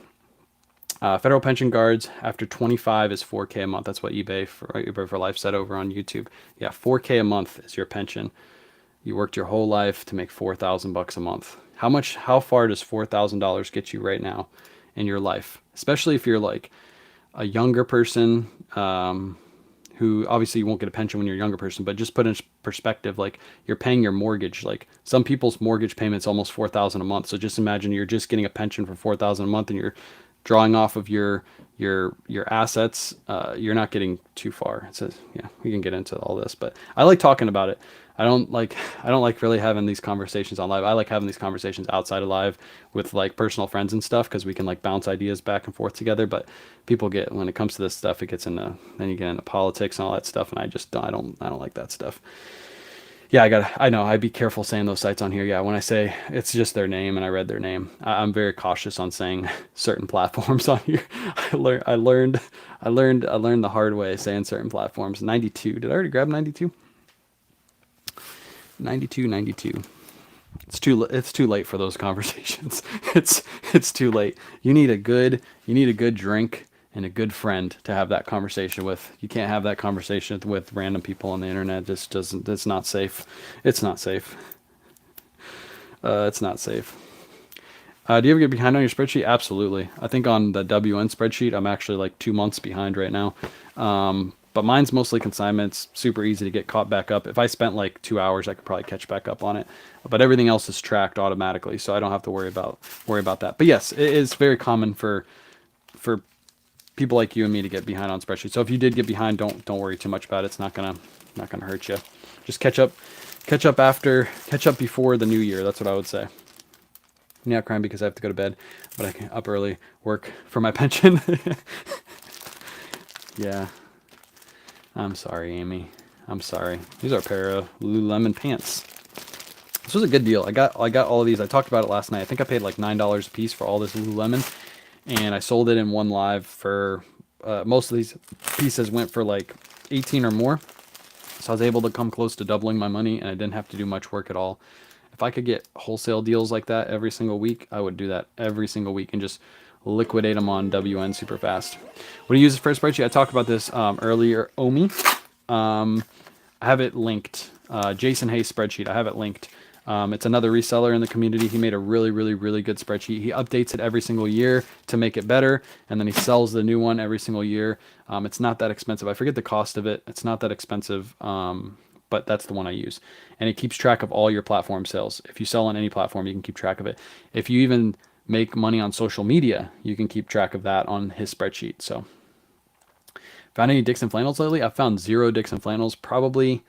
Federal pension guards after 25 is 4K a month. That's what eBay for Life said over on YouTube. Yeah, 4K a month is your pension. You worked your whole life to make $4,000 a month. How far does $4,000 get you right now in your life? Especially if you're like a younger person, who obviously you won't get a pension when you're a younger person, but just put in perspective, like you're paying your mortgage. Like some people's mortgage payment's almost 4,000 a month. So just imagine you're just getting a pension for 4,000 a month, and you're drawing off of your assets. You're not getting too far. It says, yeah, we can get into all this, but I like talking about it. I don't like really having these conversations on live. I like having these conversations outside of live with like personal friends and stuff, because we can like bounce ideas back and forth together. But people get, when it comes to this stuff, it gets into, then you get into politics and all that stuff, and I don't like that stuff. Yeah, I know I'd be careful saying those sites on here. Yeah, when I say it's just their name and I read their name, I'm very cautious on saying certain platforms on here. I learned the hard way saying certain platforms. 92. Did I already grab 92? 92. It's too late for those conversations. It's too late. You need a good drink and a good friend to have that conversation with. You can't have that conversation with random people on the internet. Just doesn't. It's not safe. It's not safe. It's not safe. Do you ever get behind on your spreadsheet? Absolutely. I think on the WN spreadsheet, I'm actually like 2 months behind right now. But mine's mostly consignments, super easy to get caught back up. If I spent like 2 hours, I could probably catch back up on it. But everything else is tracked automatically, so I don't have to worry about that. But yes, it is very common for people like you and me to get behind on spreadsheets. So if you did get behind, don't worry too much about it. It's not gonna hurt you. Just catch up before the new year. That's what I would say. I'm not crying because I have to go to bed, but I can up early, work for my pension. Yeah. I'm sorry, Amy. I'm sorry. These are a pair of Lululemon pants. This was a good deal. I got all of these. I talked about it last night. I think I paid like $9 a piece for all this Lululemon, and I sold it in one live for most of these pieces went for like 18 or more. So I was able to come close to doubling my money, and I didn't have to do much work at all. If I could get wholesale deals like that every single week, I would do that every single week and just liquidate them on WN super fast. What do you use for a spreadsheet? I talked about this earlier. Omi. I have it linked. Jason Hayes spreadsheet. I have it linked. It's another reseller in the community. He made a really, really, really good spreadsheet. He updates it every single year to make it better, and then he sells the new one every single year. It's not that expensive. I forget the cost of it. It's not that expensive, but that's the one I use. And it keeps track of all your platform sales. If you sell on any platform, you can keep track of it. If you even make money on social media, you can keep track of that on his spreadsheet. So, found any Dixon flannels lately? I've found 0 Dixon flannels. Probably,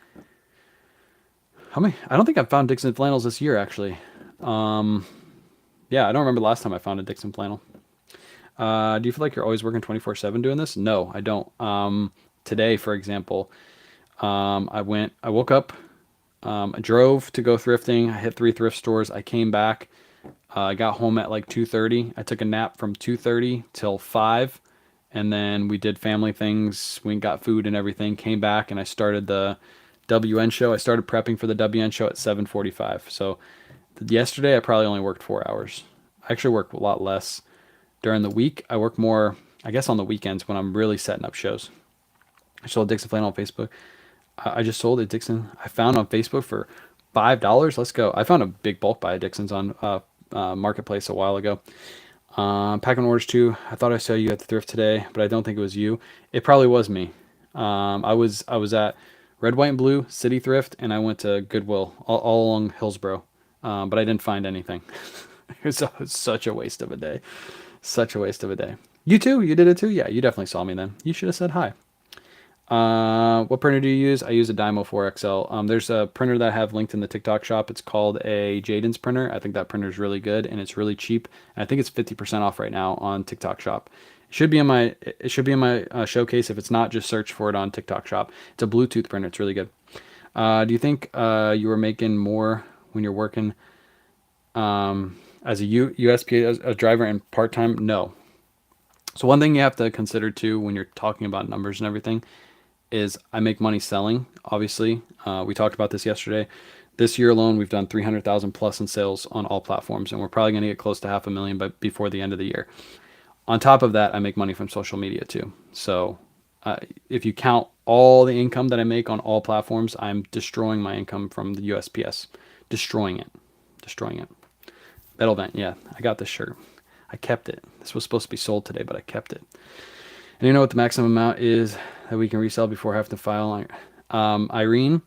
how many? I don't think I've found Dixon flannels this year, actually. Yeah, I don't remember the last time I found a Dixon flannel. Do you feel like you're always working 24/7 doing this? No, I don't. Today, for example, I woke up, I drove to go thrifting. I hit 3 thrift stores. I came back. I got home at like 2:30. I took a nap from 2:30 till 5. And then we did family things. We got food and everything. Came back and I started the WN show. I started prepping for the WN show at 7:45. So yesterday I probably only worked 4 hours. I actually work a lot less during the week. I work more, I guess, on the weekends when I'm really setting up shows. I sold Dixon flannel on Facebook. I just sold a Dixon. I found on Facebook for $5. Let's go. I found a big bulk buy of Dixon's on Marketplace a while ago. Packing orders too. I thought I saw you at the thrift today, but I don't think it was you. It probably was me. I was at Red, White, and Blue, City Thrift, and I went to Goodwill all along Hillsboro, but I didn't find anything. It was such a waste of a day. Such a waste of a day. You too? You did it too? Yeah, you definitely saw me then. You should have said hi. What printer do you use? I use a Dymo 4XL. There's a printer that I have linked in the TikTok shop. It's called a Jaden's printer. I think that printer is really good and it's really cheap. And I think it's 50% off right now on TikTok shop. It should be in my showcase. If it's not, just search for it on TikTok shop. It's a Bluetooth printer. It's really good. Do you think you were making more when you're working as a USPS a driver and part-time? No. So one thing you have to consider too when you're talking about numbers and everything is I make money selling. Obviously, we talked about this yesterday. This year alone, we've done 300,000 plus in sales on all platforms, and we're probably going to get close to 500,000 but before the end of the year. On top of that, I make money from social media too. So if you count all the income that I make on all platforms, I'm destroying my income from the USPS. Destroying it. Metal Vent, yeah, I got this shirt. I kept it. This was supposed to be sold today, but I kept it. And you know what the maximum amount is that we can resell before having to file? Irene,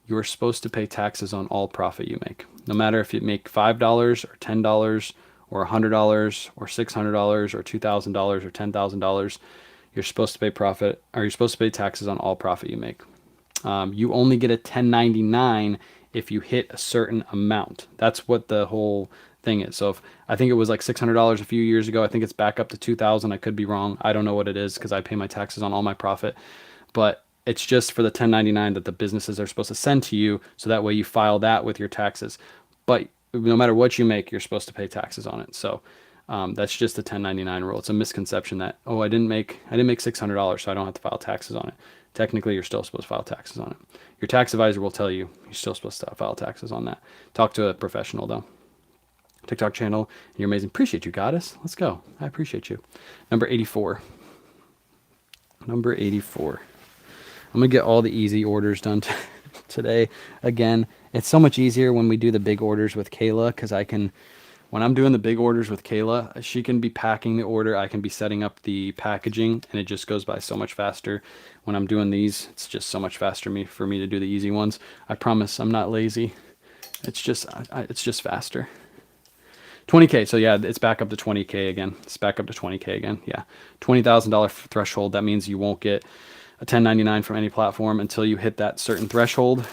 you're supposed to pay taxes on all profit you make. No matter if you make $5 or $10 or $100 or $600 or $2,000 or $10,000, you're supposed to pay profit, or you're supposed to pay taxes on all profit you make. You only get a 1099 if you hit a certain amount. That's what the whole thing is. So if I think it was like $600 a few years ago, I think it's back up to 2,000. I could be wrong. I don't know what it is because I pay my taxes on all my profit, but it's just for the 1099 that the businesses are supposed to send to you. So that way you file that with your taxes, but no matter what you make, you're supposed to pay taxes on it. So that's just the 1099 rule. It's a misconception that, oh, I didn't make $600, so I don't have to file taxes on it. Technically, you're still supposed to file taxes on it. Your tax advisor will tell you you're still supposed to file taxes on that. Talk to a professional though. TikTok channel. You're amazing. Appreciate you, Goddess. Let's go. I appreciate you. Number 84. Number 84. I'm going to get all the easy orders done today. Again, it's so much easier when we do the big orders with Kayla because when I'm doing the big orders with Kayla, she can be packing the order. I can be setting up the packaging and it just goes by so much faster. When I'm doing these, it's just so much faster for me to do the easy ones. I promise I'm not lazy. It's just faster. 20K. So yeah, it's back up to 20K again. It's back up to 20K again. Yeah. $20,000 threshold. That means you won't get a 1099 from any platform until you hit that certain threshold.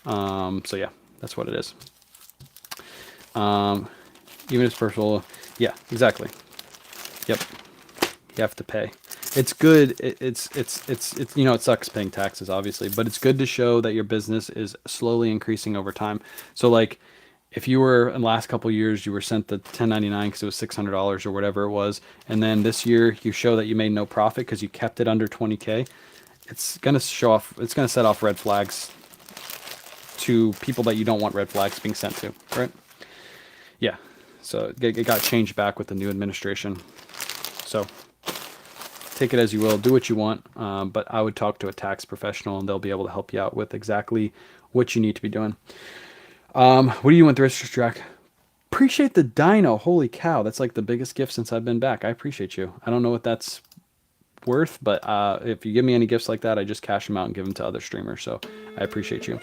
So yeah, that's what it is. Even if it's personal. Yeah, exactly. Yep. You have to pay. It's good. It's it sucks paying taxes obviously, but it's good to show that your business is slowly increasing over time. So like, if you were in the last couple of years, you were sent the 1099 because it was $600 or whatever it was, and then this year you show that you made no profit because you kept it under 20K, it's gonna show off. It's gonna set off red flags to people that you don't want red flags being sent to, right? Yeah. So it got changed back with the new administration. So take it as you will, do what you want, but I would talk to a tax professional and they'll be able to help you out with exactly what you need to be doing. What do you want, Thrift Jack? Appreciate the dino. Holy cow, that's like the biggest gift since I've been back. I appreciate you. I don't know what that's worth, but if you give me any gifts like that, I just cash them out and give them to other streamers. So I appreciate you.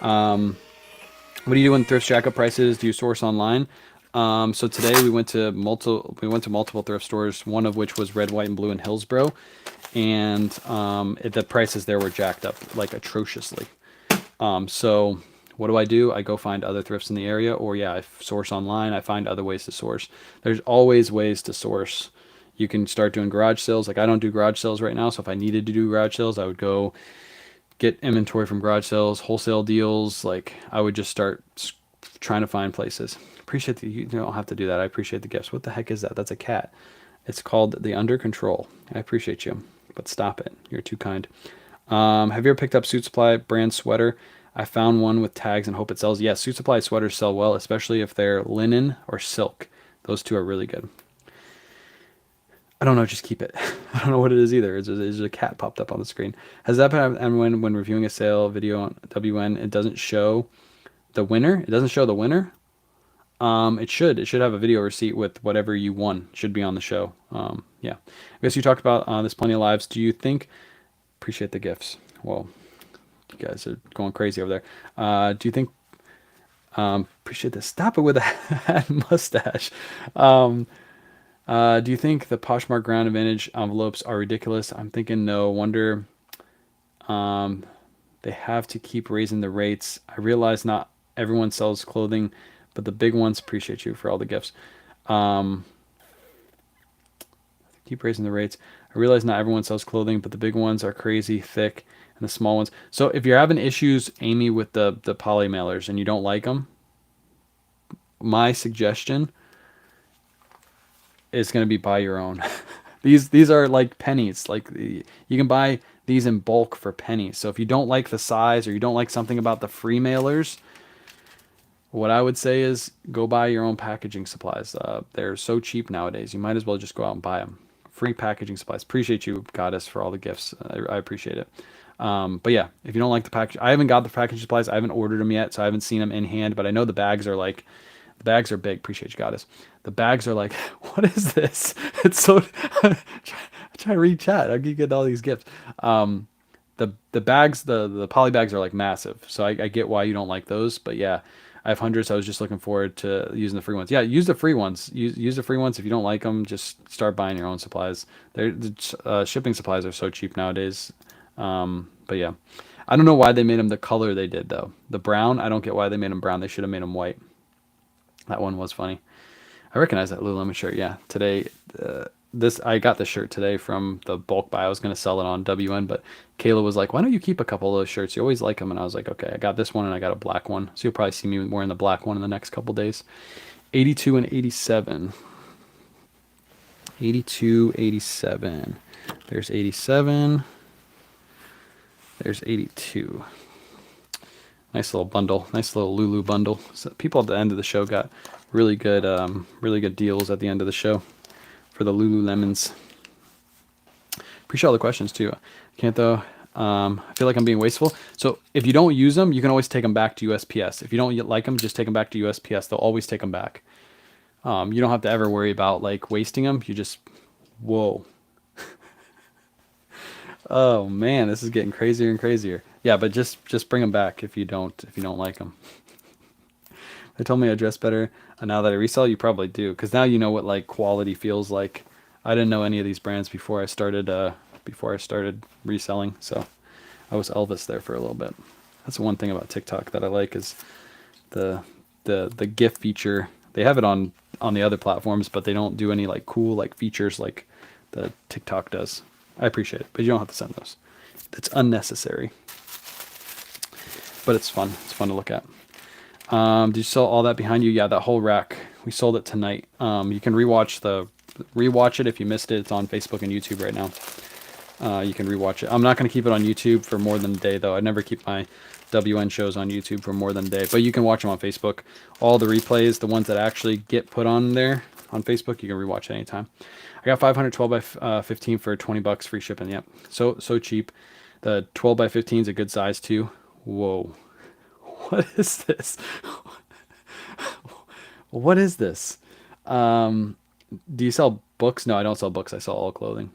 What do you do when thrift jack up prices? Do you source online? So today we went to multiple thrift stores, one of which was Red, White, and Blue in Hillsboro, and the prices there were jacked up like atrociously. So what do? I go find other thrifts in the area, or yeah, I source online. I find other ways to source. There's always ways to source. You can start doing garage sales. Like I don't do garage sales right now, so if I needed to do garage sales, I would go get inventory from garage sales, wholesale deals. Like I would just start trying to find places. Appreciate that you don't have to do that. I appreciate the gifts. What the heck is that? That's a cat. It's called the Under Control. I appreciate you, but stop it. You're too kind. Have you ever picked up Suit Supply brand sweater? I found one with tags and hope it sells. Yes, Suit Supply sweaters sell well, especially if they're linen or silk. Those two are really good. I don't know, just keep it. I don't know what it is either. It's a cat popped up on the screen. Has that been when reviewing a sale video on WN, it doesn't show the winner? It doesn't show the winner? It should. It should have a video receipt with whatever you won. Should be on the show. Yeah. I guess you talked about there's plenty of lives. Do you think... Appreciate the gifts. Well, you guys are going crazy over there. Do you think... appreciate this. Stop it with that mustache. Do you think the Poshmark Ground Advantage envelopes are ridiculous? I'm thinking no. Wonder they have to keep raising the rates. I realize not everyone sells clothing, but the big ones, appreciate you for all the gifts. Keep raising the rates. I realize not everyone sells clothing, but the big ones are crazy thick and the small ones. So if you're having issues, Amy, with the poly mailers and you don't like them, my suggestion is going to be buy your own. These are like pennies. Like you can buy these in bulk for pennies. So if you don't like the size or you don't like something about the free mailers, what I would say is go buy your own packaging supplies. They're so cheap nowadays. You might as well just go out and buy them. Free packaging supplies. Appreciate you, Goddess, for all the gifts. I appreciate it. But yeah, if you don't like the package, I haven't got the packaging supplies. I haven't ordered them yet, so I haven't seen them in hand. But I know the bags are like, the bags are big. Appreciate you, Goddess. The bags are like, what is this? It's so. Try to read chat. I keep getting all these gifts. The bags, the poly bags are like massive. So I get why you don't like those. But yeah, I have hundreds. I was just looking forward to using the free ones. Yeah, use the free ones. Use the free ones. If you don't like them, just start buying your own supplies. The shipping supplies are so cheap nowadays. But yeah, I don't know why they made them the color they did though. The brown, I don't get why they made them brown. They should have made them white. That one was funny. I recognize that Lululemon shirt. Yeah, today, I got this shirt today from the bulk buy. I was going to sell it on WN, but Kayla was like, why don't you keep a couple of those shirts? You always like them. And I was like, okay, I got this one and I got a black one. So you'll probably see me wearing the black one in the next couple days. 82 and 87. 82, 87. There's 87. There's 82. Nice little bundle. Nice little Lulu bundle. So people at the end of the show got really good deals at the end of the show for the Lululemons. Appreciate all the questions too. Can't though. I feel like I'm being wasteful. So if you don't use them, you can always take them back to USPS. If you don't like them, just take them back to USPS. They'll always take them back. You don't have to ever worry about like wasting them. You just, whoa. Oh man, this is getting crazier and crazier. Yeah, but just bring them back if you don't like them. They told me I dress better now that I resell. You probably do, because now you know what like quality feels like. I didn't know any of these brands before I started reselling, so I was Elvis there for a little bit. That's one thing about TikTok that I like is the GIF feature. They have it on the other platforms, but they don't do any like cool like features like the TikTok does. I appreciate it, but you don't have to send those. It's unnecessary, but it's fun. It's fun to look at. Did you sell all that behind you? Yeah, that whole rack. We sold it tonight. You can rewatch it if you missed it. It's on Facebook and YouTube right now. You can rewatch it. I'm not going to keep it on YouTube for more than a day, though. I never keep my WN shows on YouTube for more than a day, but you can watch them on Facebook. All the replays, the ones that actually get put on there on Facebook, you can rewatch anytime. I got 512 by 15 for $20 free shipping. Yep, so cheap. The 12 by 15 is a good size too. Whoa, what is this? What is this? Do you sell books? No, I don't sell books. I sell all clothing.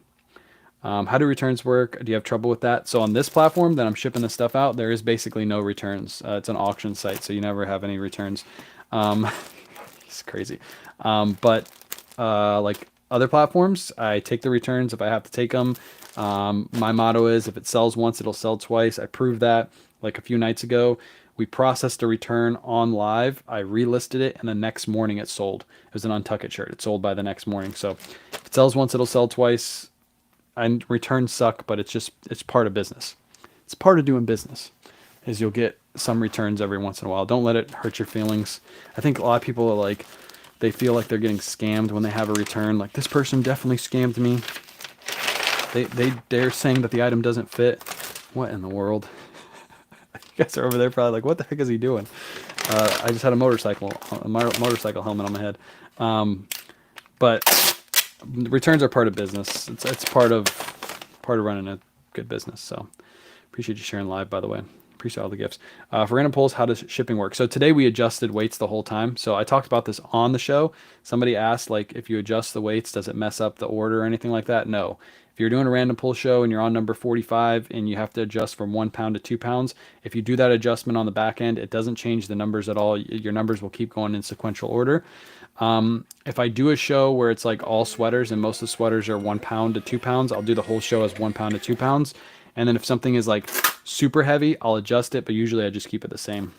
How do returns work? Do you have trouble with that? So on this platform that I'm shipping this stuff out, there is basically no returns. It's an auction site, so you never have any returns. It's crazy. But like other platforms, I take the returns if I have to take them. My motto is if it sells once, it'll sell twice. I proved that like a few nights ago. We processed a return on live. I relisted it, and the next morning it sold. It was an Untuck It shirt. It sold by the next morning. So if it sells once, it'll sell twice. And returns suck, but it's part of business. It's part of doing business, is you'll get some returns every once in a while. Don't let it hurt your feelings. I think a lot of people are like, they feel like they're getting scammed when they have a return. Like, this person definitely scammed me. They're saying that the item doesn't fit. What in the world? You guys are over there probably like, what the heck is he doing? I just had a motorcycle helmet on my head. But returns are part of business. It's part of running a good business. So appreciate you sharing live, by the way. Appreciate all the gifts. For random pulls, how does shipping work? So today we adjusted weights the whole time. So I talked about this on the show. Somebody asked, like, if you adjust the weights, does it mess up the order or anything like that? No. If you're doing a random pull show and you're on number 45 and you have to adjust from 1 pound to 2 pounds, if you do that adjustment on the back end, it doesn't change the numbers at all. Your numbers will keep going in sequential order. If I do a show where it's like all sweaters and most of the sweaters are 1 pound to 2 pounds, I'll do the whole show as 1 pound to 2 pounds. And then if something is like super heavy, I'll adjust it, but usually I just keep it the same.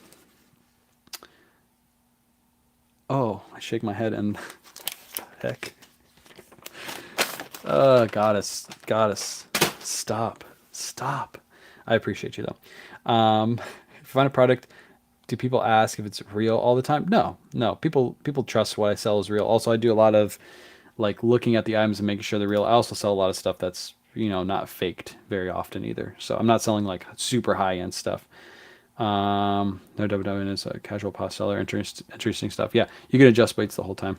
Oh, I shake my head and heck. Goddess, stop. I appreciate you though. If you find a product, do people ask if it's real all the time? No. People trust what I sell is real. Also, I do a lot of like looking at the items and making sure they're real. I also sell a lot of stuff that's, not faked very often either. So I'm not selling like super high end stuff. No, WW is a casual past seller. Interesting stuff. Yeah, you can adjust weights the whole time.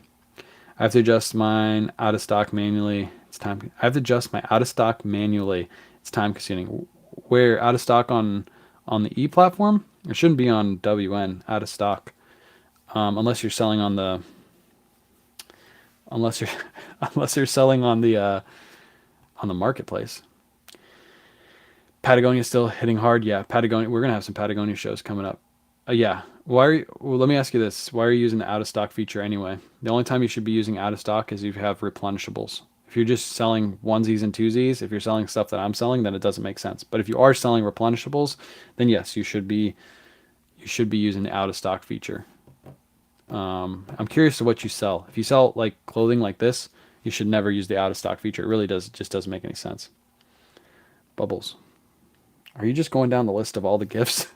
I have to adjust mine out of stock manually. I have to adjust my out of stock manually. It's time consuming. Where out of stock on the E platform? It shouldn't be on WN out of stock, unless you're selling on the unless you're selling on the marketplace. Patagonia's still hitting hard. Yeah, Patagonia. We're gonna have some Patagonia shows coming up. Yeah. Well, let me ask you this. Why are you using the out of stock feature anyway? The only time you should be using out of stock is if you have replenishables. If you're just selling onesies and twosies, if you're selling stuff that I'm selling, then it doesn't make sense. But if you are selling replenishables, then yes, you should be using the out of stock feature. I'm curious to what you sell. If you sell like clothing like this, you should never use the out of stock feature. It really just doesn't make any sense. Bubbles. Are you just going down the list of all the gifts?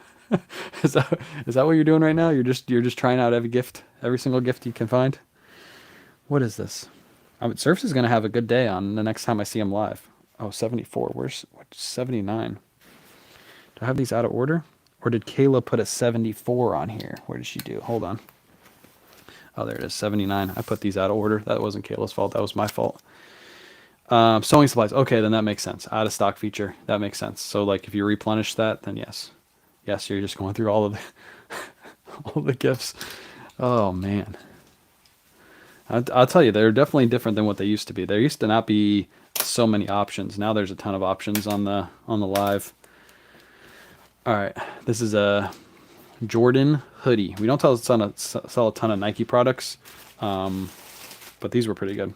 Is that what you're doing right now? You're just trying out every single gift you can find. What is this? Surfs is gonna have a good day on the next time I see him live. Oh, 74. What's 79? Do I have these out of order? Or did Kayla put a 74 on here? Where did she do? Hold on. Oh, there it is, 79. I put these out of order. That wasn't Kayla's fault. That was my fault. Sewing supplies. Okay, then that makes sense. Out of stock feature. That makes sense. So like if you replenish that, then yes. Yes, you're just going through all of the all the gifts. Oh man. I'll tell you, they're definitely different than what they used to be. There used to not be so many options. Now there's a ton of options on the live. All right, this is a Jordan hoodie. We don't sell a ton of Nike products, but these were pretty good.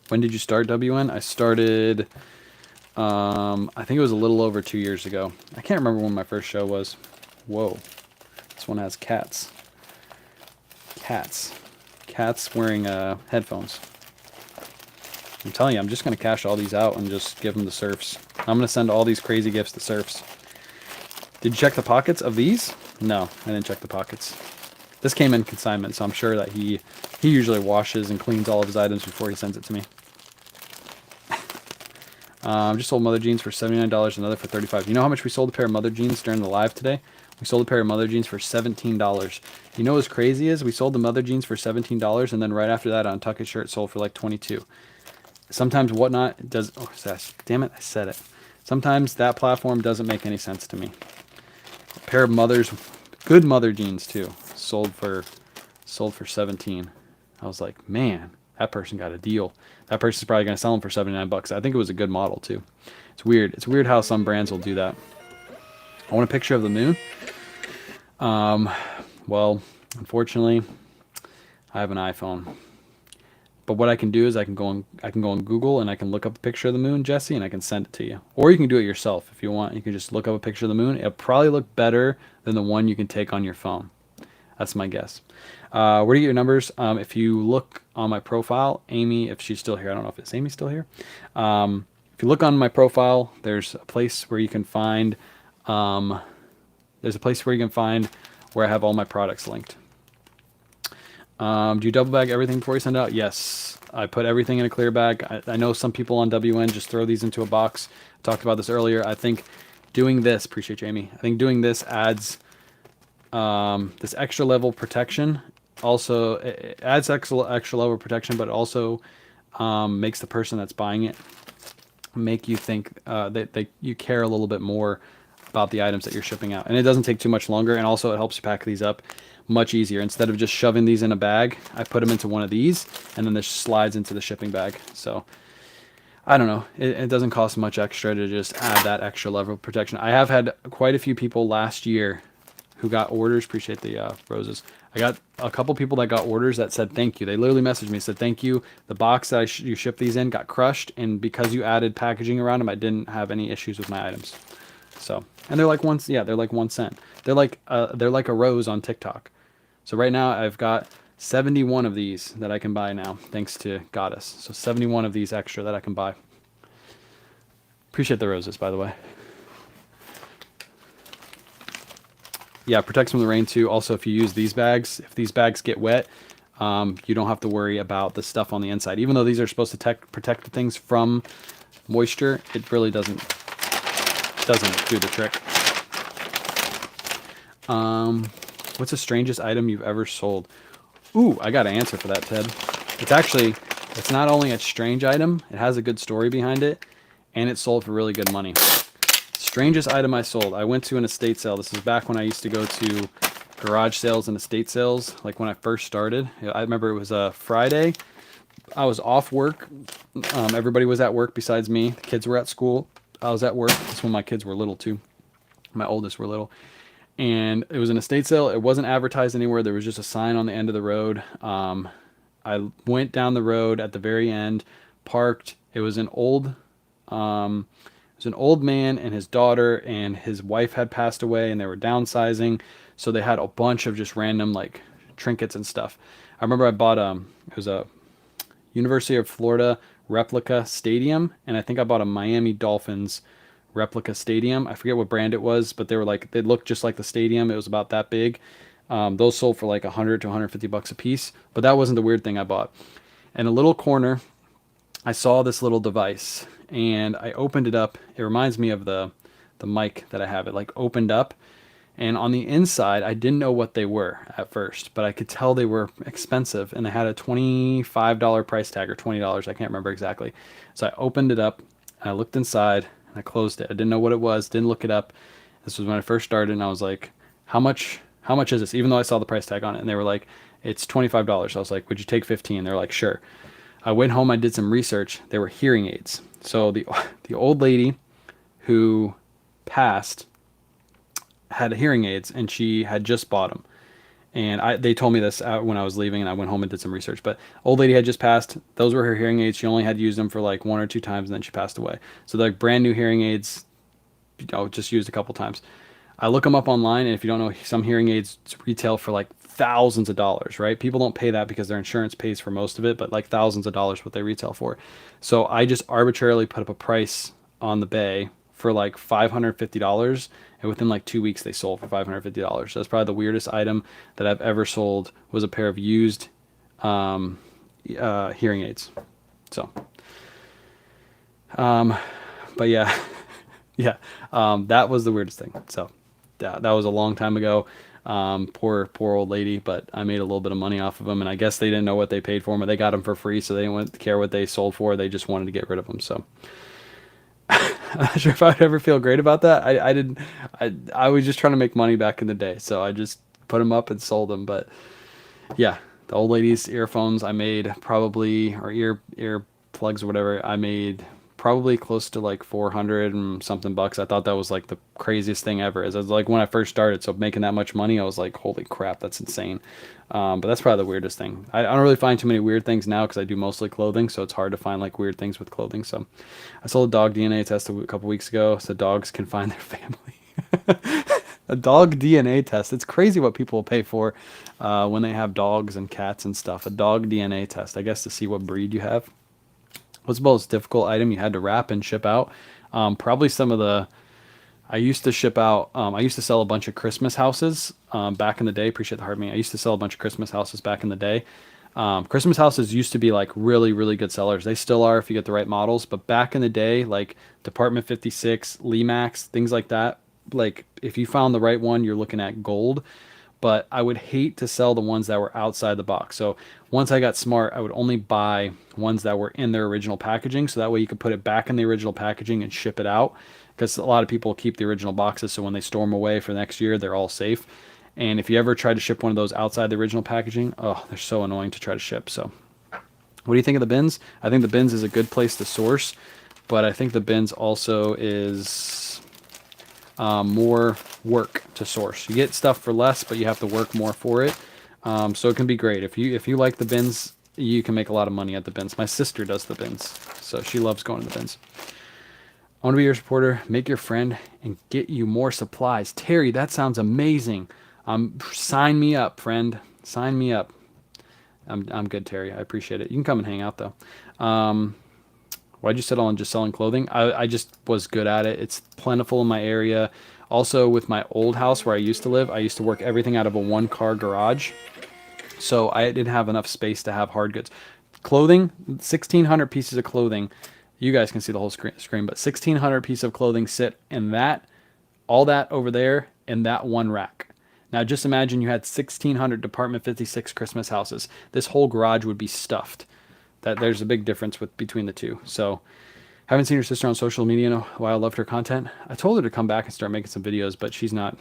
When did you start WN? I started, I think it was a little over 2 years ago. I can't remember when my first show was. Whoa, this one has cats. Cats wearing headphones. I'm telling you, I'm just going to cash all these out and just give them to Surfs. I'm going to send all these crazy gifts to Surfs. Did you check the pockets of these? No, I didn't check the pockets. This came in consignment, so I'm sure that he usually washes and cleans all of his items before he sends it to me. Just sold mother jeans for $79, another for $35. You know how much we sold a pair of mother jeans during the live today? We sold a pair of mother jeans for $17. You know what's crazy is we sold the mother jeans for $17, and then right after that on Tuck It shirt sold for like 22. Sometimes Whatnot does. Oh, damn it! I said it. Sometimes that platform doesn't make any sense to me. A pair of good mother jeans too, sold for 17. I was like, man, that person got a deal. That person's probably gonna sell them for 79 bucks. I think it was a good model too. It's weird. It's weird how some brands will do that. I want a picture of the moon. Well, unfortunately, I have an iPhone. But what I can do is I can go on Google and I can look up a picture of the moon, Jesse, and I can send it to you. Or you can do it yourself if you want. You can just look up a picture of the moon. It'll probably look better than the one you can take on your phone. That's my guess. Where do you get your numbers? If you look on my profile, Amy, if she's still here, I don't know if it's Amy still here. If you look on my profile, there's a place where you can find where I have all my products linked. Do you double bag everything before you send out? Yes. I put everything in a clear bag. I know some people on WN just throw these into a box. I talked about this earlier. I think doing this, appreciate you, Amy. I think doing this adds this extra level protection. Also, it adds extra level of protection, but it also makes the person that's buying it make you think that you care a little bit more about the items that you're shipping out. And it doesn't take too much longer, and also it helps you pack these up much easier. Instead of just shoving these in a bag, I put them into one of these, and then this slides into the shipping bag. So I don't know. It doesn't cost much extra to just add that extra level of protection. I have had quite a few people last year who got orders. Appreciate the roses. I got a couple people that got orders that said thank you. They literally messaged me and said thank you. The box that you shipped these in got crushed, and because you added packaging around them, I didn't have any issues with my items. So, and they're like they're like 1 cent. They're like a rose on TikTok. So right now I've got 71 of these that I can buy now, thanks to Goddess. So 71 of these extra that I can buy. Appreciate the roses, by the way. Yeah, protects from the rain too. Also, if you use these bags, if these bags get wet, you don't have to worry about the stuff on the inside. Even though these are supposed to protect things from moisture, it really doesn't do the trick. What's the strangest item you've ever sold? Ooh, I got an answer for that, Ted. It's not only a strange item, it has a good story behind it, and it sold for really good money. Strangest item I sold. I went to an estate sale. This is back when I used to go to garage sales and estate sales, like when I first started. I remember it was a Friday. I was off work. Everybody was at work besides me. The kids were at school. I was at work. That's when my kids were little too. My oldest were little. And it was an estate sale. It wasn't advertised anywhere. There was just a sign on the end of the road. I went down the road at the very end, parked. It was an old man and his daughter, and his wife had passed away, and they were downsizing. So they had a bunch of just random like trinkets and stuff. I remember I bought it was a University of Florida replica stadium, and I think I bought a Miami Dolphins replica stadium. I forget what brand it was, but they looked just like the stadium. It was about that big. Those sold for like 100 to 150 bucks a piece, but that wasn't the weird thing I bought. In a little corner, I saw this little device, and I opened it up. It reminds me of the mic that I have. It like opened up, and on the inside, I didn't know what they were at first, but I could tell they were expensive, and they had a $25 price tag or $20. I can't remember exactly. So I opened it up, and I looked inside, I closed it. I didn't know what it was, didn't look it up. This was when I first started, and I was like, how much is this? Even though I saw the price tag on it, and they were like, it's $25. I was like, would you take 15? They're like, sure. I went home, I did some research. They were hearing aids. So the old lady who passed had hearing aids, and she had just bought them. And they told me this when I was leaving, and I went home and did some research. But old lady had just passed. Those were her hearing aids. She only had used them for like 1 or 2 times, and then she passed away. So they're like brand new hearing aids, just used a couple times. I look them up online, and if you don't know, some hearing aids retail for like thousands of dollars, right? People don't pay that because their insurance pays for most of it, but like thousands of dollars what they retail for. So I just arbitrarily put up a price on the bay for like $550, and within like 2 weeks they sold for $550. So that's probably the weirdest item that I've ever sold, was a pair of used hearing aids. So But yeah, yeah, that was the weirdest thing. So that was a long time ago. Poor old lady, but I made a little bit of money off of them, and I guess they didn't know what they paid for them, or they got them for free, so they didn't care what they sold for. They just wanted to get rid of them. So I'm not sure if I'd ever feel great about that. I didn't. I was just trying to make money back in the day, so I just put them up and sold them. But yeah, the old lady's earphones I made probably, or ear plugs or whatever, I made probably close to like 400 and something bucks. I thought that was like the craziest thing ever. As I was like when I first started, so making that much money, I was like, holy crap, that's insane. But that's probably the weirdest thing. I don't really find too many weird things now because I do mostly clothing, so it's hard to find like weird things with clothing. So I sold a dog DNA test a couple weeks ago, so dogs can find their family. A dog DNA test. It's crazy what people will pay for when they have dogs and cats and stuff. A dog DNA test, I guess, to see what breed you have. What's the most difficult item you had to wrap and ship out? Probably some of the. I used to ship out. I used to sell a bunch of Christmas houses back in the day. Appreciate the hard me. I used to sell a bunch of Christmas houses back in the day. Christmas houses used to be like really, really good sellers. They still are if you get the right models. But back in the day, like Department 56, Max, things like that. Like if you found the right one, you're looking at gold. But I would hate to sell the ones that were outside the box. So once I got smart, I would only buy ones that were in their original packaging. So that way you could put it back in the original packaging and ship it out. Because a lot of people keep the original boxes. So when they store them away for the next year, they're all safe. And if you ever try to ship one of those outside the original packaging, oh, they're so annoying to try to ship. So what do you think of the bins? I think the bins is a good place to source. But I think the bins also is more work to source. You get stuff for less, but you have to work more for it. So it can be great. If you like the bins, you can make a lot of money at the bins. My sister does the bins, so she loves going to the bins. I want to be your supporter, make your friend, and get you more supplies. Terry, that sounds amazing. Sign me up, friend. Sign me up. I'm good, Terry. I appreciate it. You can come and hang out though. Why'd you settle on just selling clothing? I just was good at it. It's plentiful in my area. Also, with my old house where I used to live, I used to work everything out of a one-car garage. So I didn't have enough space to have hard goods. Clothing, 1,600 pieces of clothing. You guys can see the whole screen, but 1,600 pieces of clothing sit in that, all that over there in that one rack. Now just imagine you had 1,600 Department 56 Christmas houses. This whole garage would be stuffed. There's a big difference between the two. So haven't seen your sister on social media in a while. I loved her content. I told her to come back and start making some videos, but she is not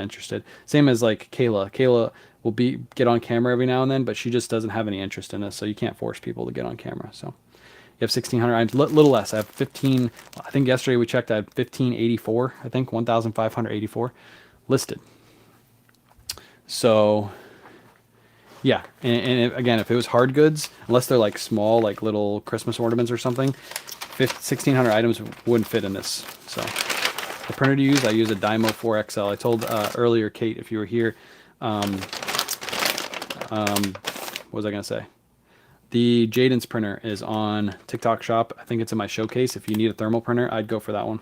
interested. Same as like Kayla. Kayla will get on camera every now and then, but she just doesn't have any interest in this. So you can't force people to get on camera. So you have 1,600 items, little less. I have 15. I think yesterday we checked. I had 1,584. I think 1,584 listed. So yeah, and again, if it was hard goods, unless they're like small, like little Christmas ornaments or something, 1,600 items wouldn't fit in this. So the printer to use, I use a Dymo 4XL. I told earlier, Kate, if you were here, what was I going to say? The Jaden's printer is on TikTok Shop. I think it's in my showcase. If you need a thermal printer, I'd go for that one.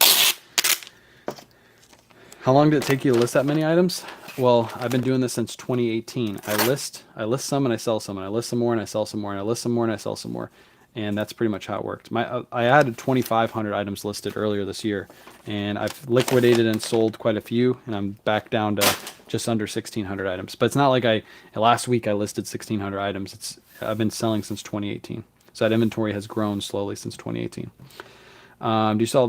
How long did it take you to list that many items? Well, I've been doing this since 2018. I list some and I sell some, and I list some more and I sell some more, and I list some more and I sell some more. And that's pretty much how it worked. I added 2,500 items listed earlier this year, and I've liquidated and sold quite a few, and I'm back down to just under 1,600 items. But it's not like last week I listed 1,600 items. I've been selling since 2018. So that inventory has grown slowly since 2018. Do you sell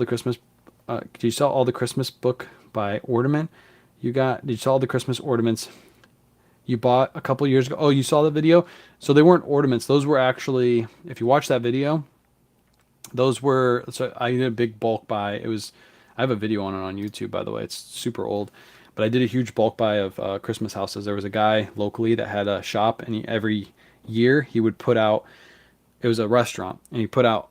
all the Christmas book by ornament? Did you sell all the Christmas ornaments you bought a couple years ago? Oh, you saw the video? So they weren't ornaments. Those were actually, if you watch that video, so I did a big bulk buy. I have a video on it on YouTube, by the way. It's super old. But I did a huge bulk buy of Christmas houses. There was a guy locally that had a shop, and every year he would put out, it was a restaurant, and he put out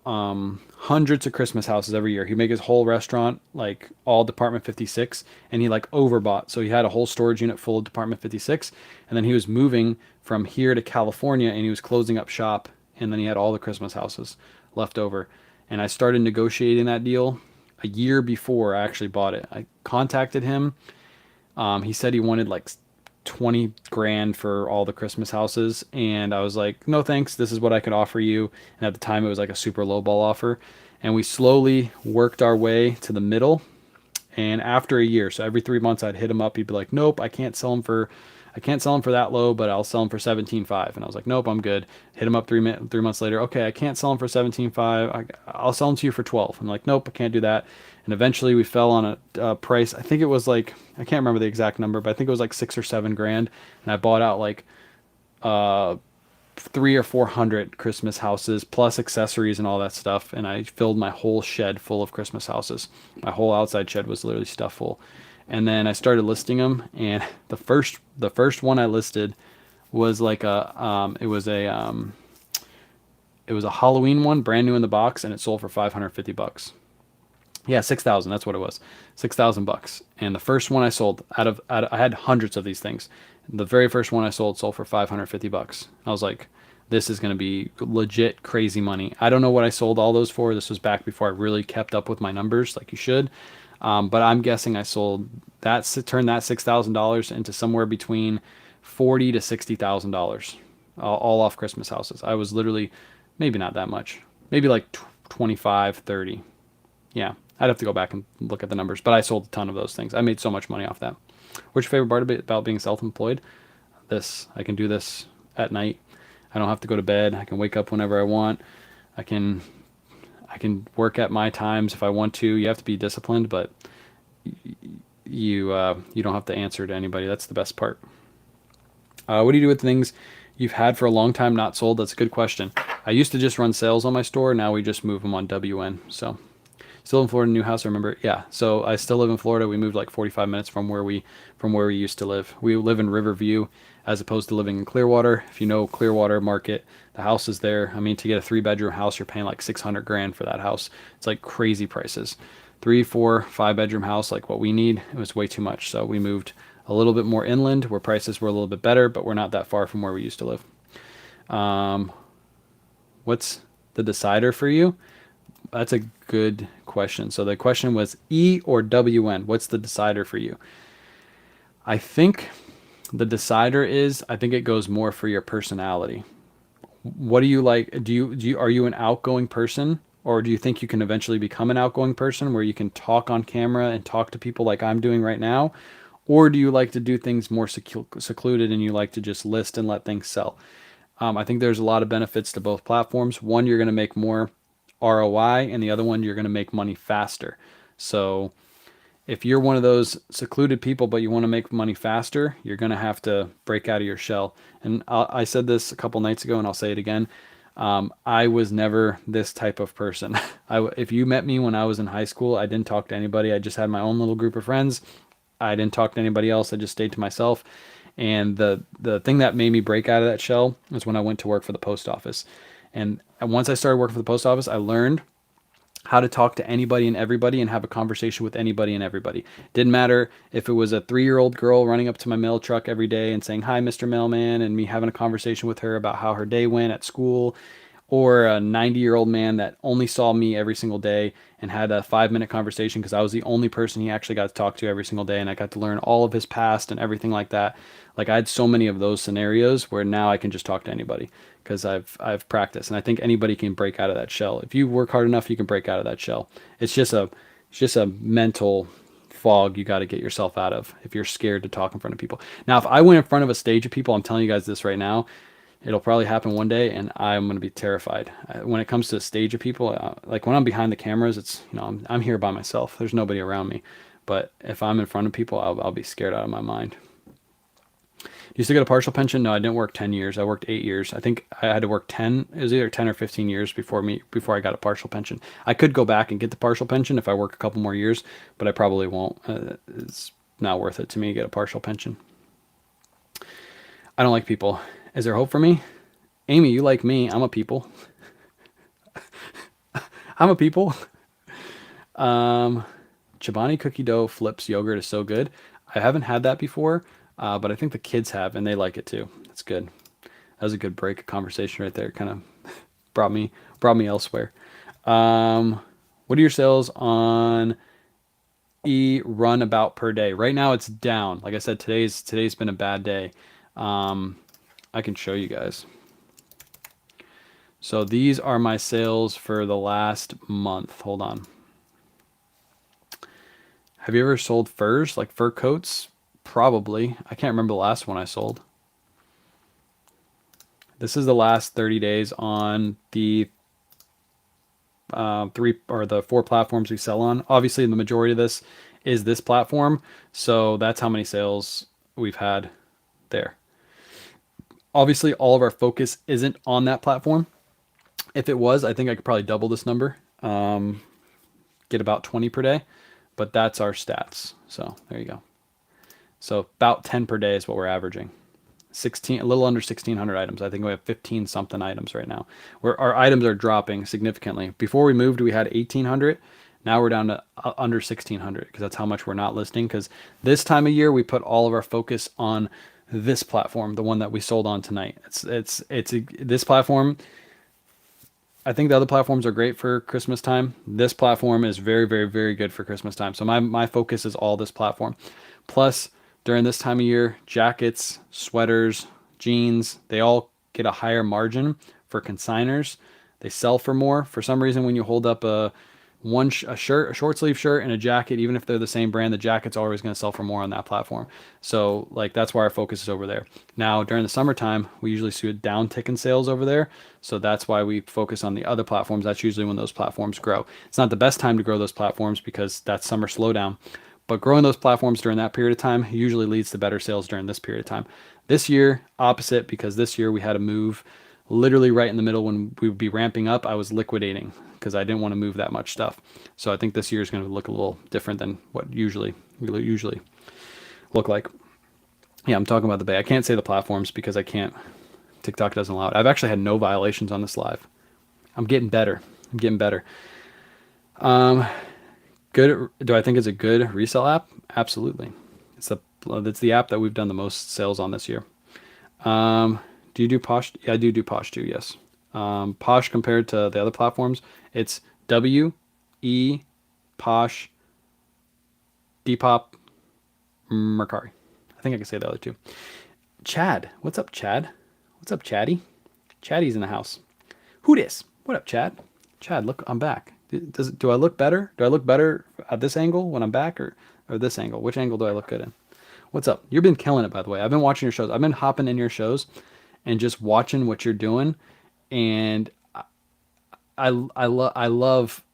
hundreds of Christmas houses every year. He'd make his whole restaurant like all Department 56, and he like overbought. So he had a whole storage unit full of Department 56, and then he was moving from here to California, and he was closing up shop, and then he had all the Christmas houses left over. And I started negotiating that deal a year before I actually bought it. I contacted him. He said he wanted like 20 grand for all the Christmas houses, and I was like, no thanks, this is what I could offer you. And at the time it was like a super low ball offer, And we slowly worked our way to the middle. And after a year, so every 3 months I'd hit him up. He'd be like, "Nope, I can't sell him for that low, but I'll sell him for 17.5." And I was like, "Nope, I'm good." Hit him up 3 months later. "Okay, I can't sell him for 17.5. I'll sell him to you for 12." I'm like, "Nope, I can't do that." And eventually we fell on a price. I think it was like, I can't remember the exact number, but I think it was like 6 or 7 grand. And I bought out like uh 300 or 400 Christmas houses plus accessories and all that stuff, and I filled my whole shed full of Christmas houses. My whole outside shed was literally stuffed full. And then I started listing them, and the first one I listed was like it was a Halloween one, brand new in the box, and it sold for $550. Yeah, 6,000. That's what it was. $6,000. And the first one I sold I had hundreds of these things. The very first one I sold for $550. I was like, this is going to be legit crazy money. I don't know what I sold all those for. This was back before I really kept up with my numbers like you should. But I'm guessing I sold that, turned that $6,000 into somewhere between $40,000 to $60,000, all off Christmas houses. I was literally, maybe not that much, maybe like 25, 30. Yeah, I'd have to go back and look at the numbers, but I sold a ton of those things. I made so much money off that. What's your favorite part about being self-employed? This. I can do this at night. I don't have to go to bed. I can wake up whenever I want. I can I can work at my times if I want to. You have to be disciplined, but you don't have to answer to anybody. That's the best part. What do you do with things you've had for a long time not sold? That's a good question. I used to just run sales on my store. Now we just move them on WN. So still in Florida, new house. I remember. Yeah. So I still live in Florida. We moved like 45 minutes from where we used to live. We live in Riverview as opposed to living in Clearwater. If you know Clearwater market, the house is there. I mean, to get a 3 bedroom house, you're paying like 600 grand for that house. It's like crazy prices. 3, 4, 5 bedroom house like what we need, it was way too much. So we moved a little bit more inland where prices were a little bit better, but we're not that far from where we used to live. Um, what's the decider for you? That's a good question. So the question was E or WN. What's the decider for you? I think the decider is, I think it goes more for your personality. What do you like? Are you an outgoing person, or do you think you can eventually become an outgoing person where you can talk on camera and talk to people like I'm doing right now? Or do you like to do things more secluded and you like to just list and let things sell? I think there's a lot of benefits to both platforms. One, you're going to make more ROI, and the other one, you're going to make money faster. So if you're one of those secluded people, but you want to make money faster, you're going to have to break out of your shell. And I said this a couple nights ago, and I'll say it again. I was never this type of person. If you met me when I was in high school, I didn't talk to anybody. I just had my own little group of friends. I didn't talk to anybody else. I just stayed to myself. And the thing that made me break out of that shell was when I went to work for the post office. And once I started working for the post office, I learned how to talk to anybody and everybody and have a conversation with anybody and everybody. Didn't matter if it was a 3-year-old girl running up to my mail truck every day and saying, "Hi, Mr. Mailman," and me having a conversation with her about how her day went at school, or a 90-year-old man that only saw me every single day and had a 5-minute conversation because I was the only person he actually got to talk to every single day, and I got to learn all of his past and everything like that. Like, I had so many of those scenarios where now I can just talk to anybody because I've practiced, and I think anybody can break out of that shell. If you work hard enough, you can break out of that shell. It's just a mental fog you got to get yourself out of if you're scared to talk in front of people. Now, if I went in front of a stage of people, I'm telling you guys this right now, it'll probably happen one day, and I'm going to be terrified. When it comes to a stage of people, like when I'm behind the cameras, it's, I'm here by myself. There's nobody around me. But if I'm in front of people, I'll be scared out of my mind. You used to get a partial pension? No, I didn't work 10 years. I worked 8 years. I think I had to work 10. It was either 10 or 15 years before I got a partial pension. I could go back and get the partial pension if I work a couple more years, but I probably won't. It's not worth it to me to get a partial pension. I don't like people. Is there hope for me? Amy, you like me. I'm a people. I'm a people. Chobani cookie dough flips yogurt is so good. I haven't had that before, but I think the kids have, and they like it too. That's good. That was a good break of conversation right there. Kind of brought me elsewhere. What are your sales on run about per day? Right now it's down. Like I said, today's been a bad day. I can show you guys. So these are my sales for the last month. Hold on. Have you ever sold furs, like fur coats? Probably. I can't remember the last one I sold. This is the last 30 days on the the four platforms we sell on. Obviously, the majority of this is this platform, so that's how many sales we've had there. Obviously, all of our focus isn't on that platform. If it was, I think I could probably double this number, get about 20 per day, but that's our stats. So there you go. So about 10 per day is what we're averaging. 16, a little under 1,600 items. I think we have 15 something items right now. Where our items are dropping significantly. Before we moved, we had 1,800. Now we're down to under 1,600 because that's how much we're not listing. Because this time of year, we put all of our focus on this platform, the one that we sold on tonight. This platform. I think the other platforms are great for Christmas time. This platform is very, very, very good for Christmas time. So my focus is all this platform. Plus, during this time of year, jackets, sweaters, jeans, they all get a higher margin for consigners. They sell for more. For some reason, when you hold up a shirt, a short sleeve shirt, and a jacket, even if they're the same brand, the jacket's always going to sell for more on that platform. So like that's why our focus is over there. Now during the summertime, we usually see a downtick in sales over there. So that's why we focus on the other platforms. That's usually when those platforms grow. It's not the best time to grow those platforms because that's summer slowdown. But growing those platforms during that period of time usually leads to better sales during this period of time. This year, opposite, because this year we had to move literally right in the middle when we would be ramping up. I was liquidating because I didn't want to move that much stuff. So I think this year is going to look a little different than what we usually look like. Yeah, I'm talking about the Bay. I can't say the platforms because I can't. TikTok doesn't allow it. I've actually had no violations on this live. I'm getting better. Good. Do I think it's a good resale app? Absolutely. It's the app that we've done the most sales on this year. Do you do Posh? Yeah, I do Posh too. Yes. Posh compared to the other platforms, it's W-E, Posh, Depop, Mercari. I think I can say the other two. Chad, what's up, Chad? What's up, Chatty? Chatty's in the house. Who dis? What up, Chad? Chad, look, I'm back. Do I look better? Do I look better at this angle when I'm back or this angle? Which angle do I look good in? What's up? You've been killing it, by the way. I've been watching your shows. I've been hopping in your shows and just watching what you're doing. And I love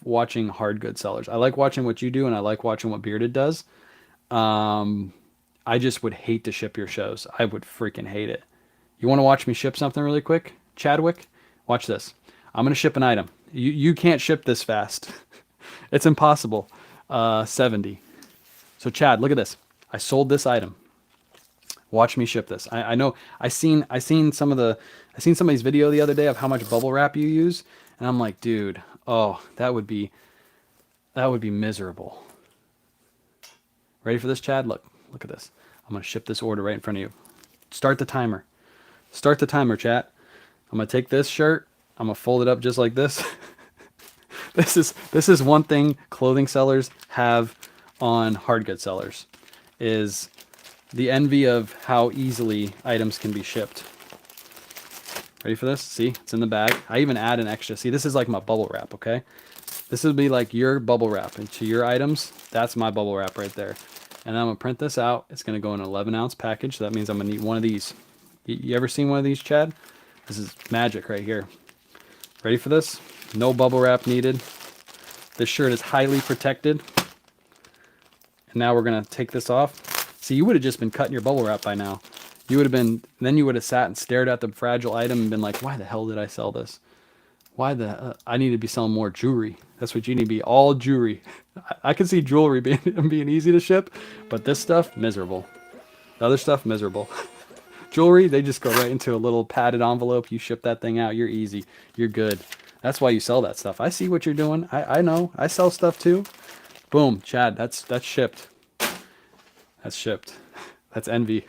watching hard good sellers. I like watching what you do, and I like watching what Bearded does. I just would hate to ship your shows. I would freaking hate it. You want to watch me ship something really quick, Chadwick? Watch this. I'm gonna ship an item. You can't ship this fast. It's impossible. 70. So Chad, look at this. I sold this item. Watch me ship this. I know. I seen somebody's video the other day of how much bubble wrap you use, and I'm like, dude, oh, that would be miserable. Ready for this, Chad? Look at this. I'm gonna ship this order right in front of you. Start the timer. Start the timer, chat. I'm gonna take this shirt. I'm gonna fold it up just like this. This is one thing clothing sellers have on hard good sellers, is the envy of how easily items can be shipped. Ready for this? See, it's in the bag. I even add an extra. See, this is like my bubble wrap, okay? This would be like your bubble wrap. And to your items, that's my bubble wrap right there. And I'm gonna print this out. It's gonna go in an 11-ounce package. So that means I'm gonna need one of these. You ever seen one of these, Chad? This is magic right here. Ready for this? No bubble wrap needed. This shirt is highly protected. And now we're gonna take this off. See, you would have just been cutting your bubble wrap by now. You would have been, then you would have sat and stared at the fragile item and been like, why the hell did I sell this? I need to be selling more jewelry. That's what you need to be, all jewelry. I can see jewelry being easy to ship, but this stuff, miserable. The other stuff, miserable. Jewelry, they just go right into a little padded envelope. You ship that thing out, you're easy. You're good. That's why you sell that stuff. I see what you're doing. I know. I sell stuff too. Boom, Chad, that's shipped. That's shipped. That's envy.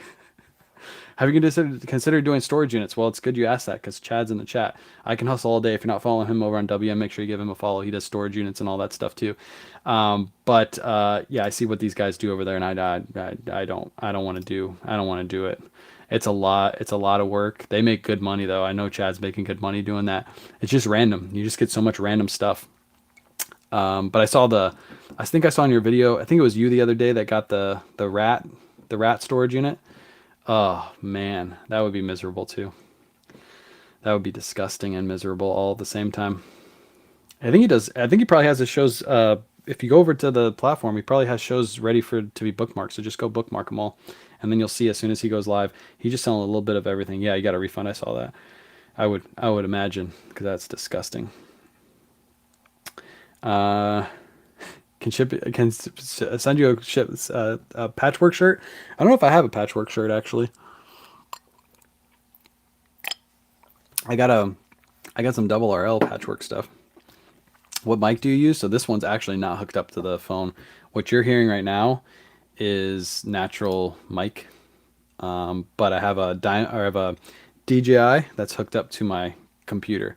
Have you considered doing storage units? Well, it's good you asked that because Chad's in the chat. I can hustle all day. If you're not following him over on WM, make sure you give him a follow. He does storage units and all that stuff too. But yeah, I see what these guys do over there, and I don't want to do it. It's a lot. It's a lot of work. They make good money though. I know Chad's making good money doing that. It's just random. You just get so much random stuff. But I think I saw in your video, I think it was you the other day that got the rat storage unit. Oh man, that would be miserable too. That would be disgusting and miserable all at the same time. I think he does. I think he probably has his shows. If you go over to the platform, he probably has shows ready to be bookmarked. So just go bookmark them all, and then you'll see as soon as he goes live, he's just selling a little bit of everything. Yeah, you got a refund. I saw that. I would imagine because that's disgusting. Can send you a patchwork shirt. I don't know if I have a patchwork shirt actually. I got some double RL patchwork stuff. What mic do you use? So this one's actually not hooked up to the phone. What you're hearing right now is natural mic. But I have a DJI that's hooked up to my computer.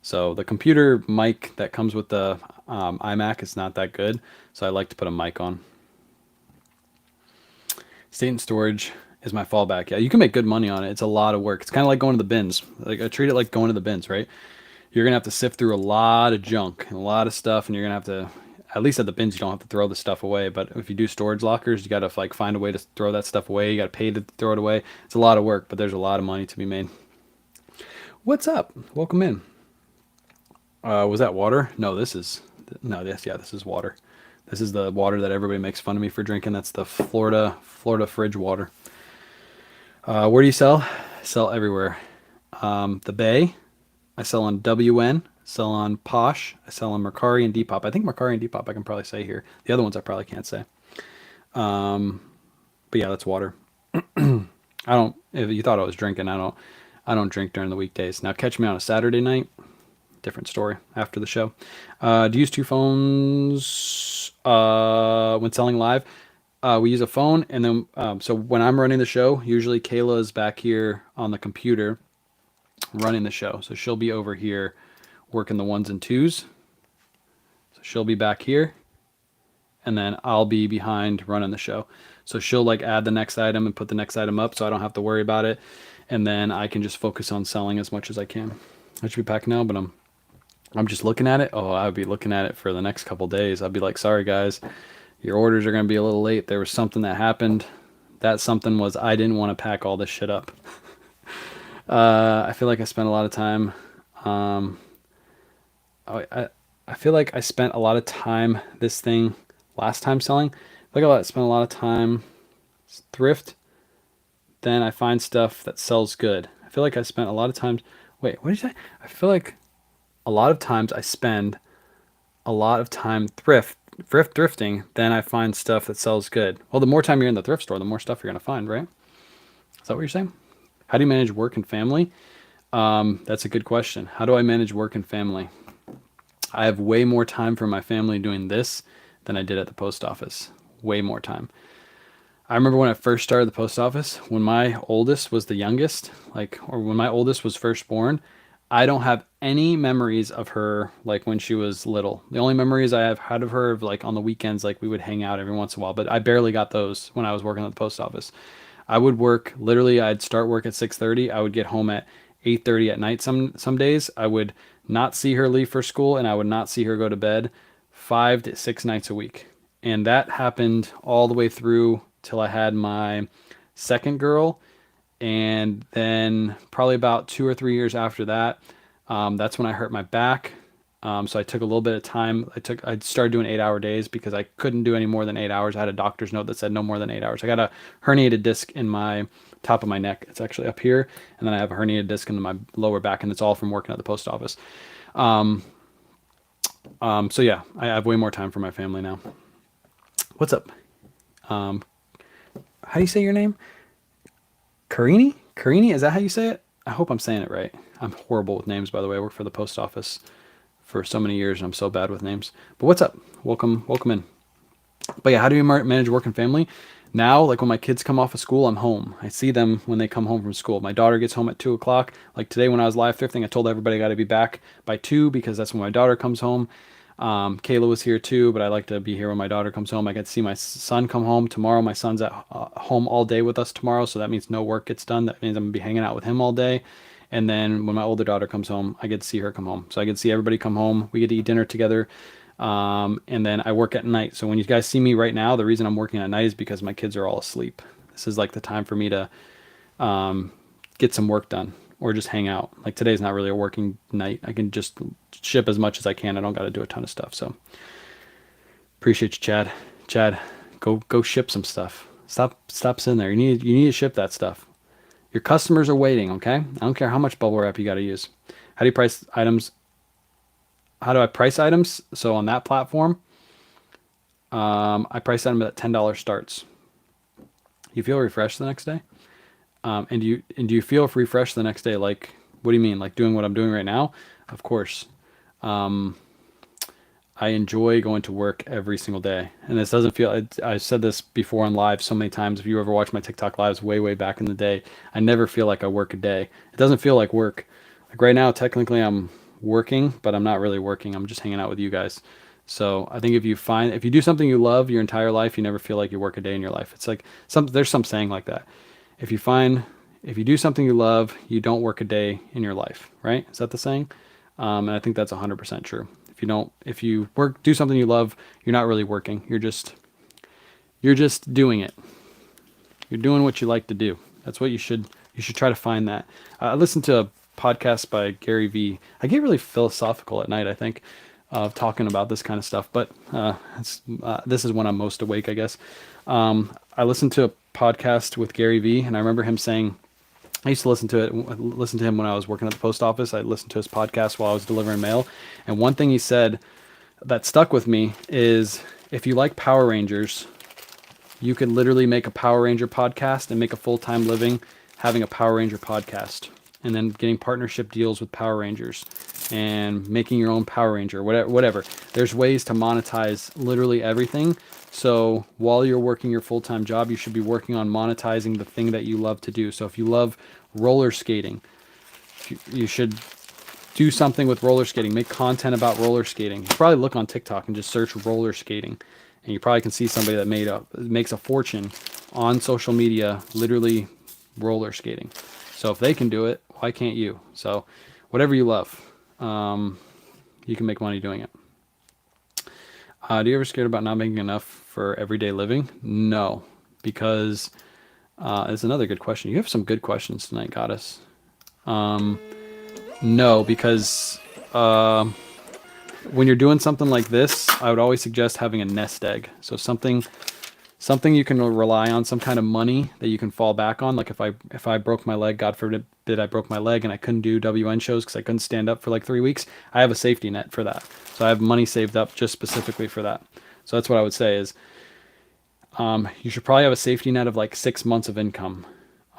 So the computer mic that comes with the iMac is not that good. So I like to put a mic on. State and storage is my fallback. Yeah, you can make good money on it. It's a lot of work. It's kind of like going to the bins. Like I treat it like going to the bins, right? You're going to have to sift through a lot of junk and a lot of stuff, and you're going to have to, at least at the bins, you don't have to throw the stuff away. But if you do storage lockers, you got to like find a way to throw that stuff away. You got to pay to throw it away. It's a lot of work, but there's a lot of money to be made. What's up? Welcome in. Was that water? No, this is water. This is the water that everybody makes fun of me for drinking. That's the Florida fridge water. Where do you sell? I sell everywhere. The Bay. I sell on WN, sell on Posh, I sell on Mercari and Depop. I think Mercari and Depop I can probably say here. The other ones I probably can't say. But yeah, that's water. If you thought I was drinking, I don't drink during the weekdays. Now catch me on a Saturday night, different story after the show. Do you use two phones when selling live? We use a phone, and then so when I'm running the show, usually Kayla is back here on the computer running the show. So she'll be over here working the ones and twos. So she'll be back here, and then I'll be behind running the show. So she'll like add the next item and put the next item up so I don't have to worry about it. And then I can just focus on selling as much as I can. I should be packing now, but I'm just looking at it. Oh, I'll be looking at it for the next couple days. I'll be like, sorry guys, your orders are going to be a little late. There was something that happened. That something was I didn't want to pack all this shit up. I feel like I spent a lot of time. I feel like I spent a lot of time this thing last time selling. I feel like I spent a lot of time thrift. Then I find stuff that sells good. I feel like I spent a lot of times. Wait, what did you say? I feel like a lot of times I spend a lot of time thrifting. Then I find stuff that sells good. Well, the more time you're in the thrift store, the more stuff you're gonna find, right? Is that what you're saying? How do you manage work and family? That's a good question. How do I manage work and family? I have way more time for my family doing this than I did at the post office. Way more time. I remember when I first started the post office, when my oldest was the youngest, or when my oldest was first born, I don't have any memories of her like when she was little. The only memories I have had of her like on the weekends, like we would hang out every once in a while, but I barely got those when I was working at the post office. I would work, literally, I'd start work at 6:30. I would get home at 8:30 at night some days. I would not see her leave for school, and I would not see her go to bed 5 to 6 nights a week. And that happened all the way through till I had my second girl. And then probably about 2 or 3 years after that, that's when I hurt my back. So I took a little bit of time. I started doing 8-hour days because I couldn't do any more than 8 hours. I had a doctor's note that said no more than 8 hours. I got a herniated disc in my top of my neck. It's actually up here. And then I have a herniated disc in my lower back, and it's all from working at the post office. So yeah, I have way more time for my family now. What's up? How do you say your name? Karini? Karini? Is that how you say it? I hope I'm saying it right. I'm horrible with names, by the way. I work for the post office for so many years, and I'm so bad with names. But what's up? Welcome in. But yeah, how do you manage work and family? Now, like when my kids come off of school, I'm home. I see them when they come home from school. My daughter gets home at 2 o'clock. Like today when I was live thrifting, I told everybody I got to be back by 2 because that's when my daughter comes home. Kayla was here too, but I like to be here when my daughter comes home. I get to see my son come home tomorrow. My son's at home all day with us tomorrow, so that means no work gets done. That means I'm gonna be hanging out with him all day. And then when my older daughter comes home, I get to see her come home. So I get to see everybody come home. We get to eat dinner together. And then I work at night. So when you guys see me right now, the reason I'm working at night is because my kids are all asleep. This is like the time for me to get some work done or just hang out. Like today's not really a working night. I can just ship as much as I can. I don't got to do a ton of stuff. So appreciate you, Chad. Chad, go ship some stuff. Stop sitting there. You need to ship that stuff. Your customers are waiting, okay? I don't care how much bubble wrap you got to use. How do you price items? How do I price items? So on that platform, I price them at $10 starts. You feel refreshed the next day? And do you feel refreshed the next day? Like, what do you mean? Like doing what I'm doing right now? Of course. I enjoy going to work every single day. And this doesn't feel, I said this before on live so many times. If you ever watch my TikTok lives way back in the day, I never feel like I work a day. It doesn't feel like work. Like right now, technically I'm working, but I'm not really working. I'm just hanging out with you guys. So I think if you do something you love your entire life, you never feel like you work a day in your life. It's like there's some saying like that. If you do something you love, you don't work a day in your life, right? Is that the saying? And I think that's 100% true. If you do something you love, you're not really working. You're just doing it. You're doing what you like to do. That's what you should try to find that. I listened to a podcast by Gary Vee. I get really philosophical at night, I think, of talking about this kind of stuff, but this is when I'm most awake, I guess. I listened to a podcast with Gary Vee, and I remember him saying, I used to listen to him when I was working at the post office. I listened to his podcast while I was delivering mail. And one thing he said that stuck with me is, if you like Power Rangers, you could literally make a Power Ranger podcast and make a full-time living having a Power Ranger podcast, and then getting partnership deals with Power Rangers and making your own Power Ranger, whatever. There's ways to monetize literally everything. So while you're working your full-time job, you should be working on monetizing the thing that you love to do. So if you love roller skating, you should do something with roller skating. Make content about roller skating. You probably look on TikTok and just search roller skating, and you probably can see somebody that makes a fortune on social media, literally roller skating. So if they can do it, why can't you? So whatever you love, you can make money doing it. Do you ever scared about not making enough for everyday living? No, because it's another good question. You have some good questions tonight, Goddess. No, because when you're doing something like this, I would always suggest having a nest egg. So something you can rely on, some kind of money that you can fall back on. Like if I broke my leg, God forbid I broke my leg and I couldn't do WN shows because I couldn't stand up for like 3 weeks, I have a safety net for that. So I have money saved up just specifically for that. So that's what I would say is, you should probably have a safety net of like 6 months of income.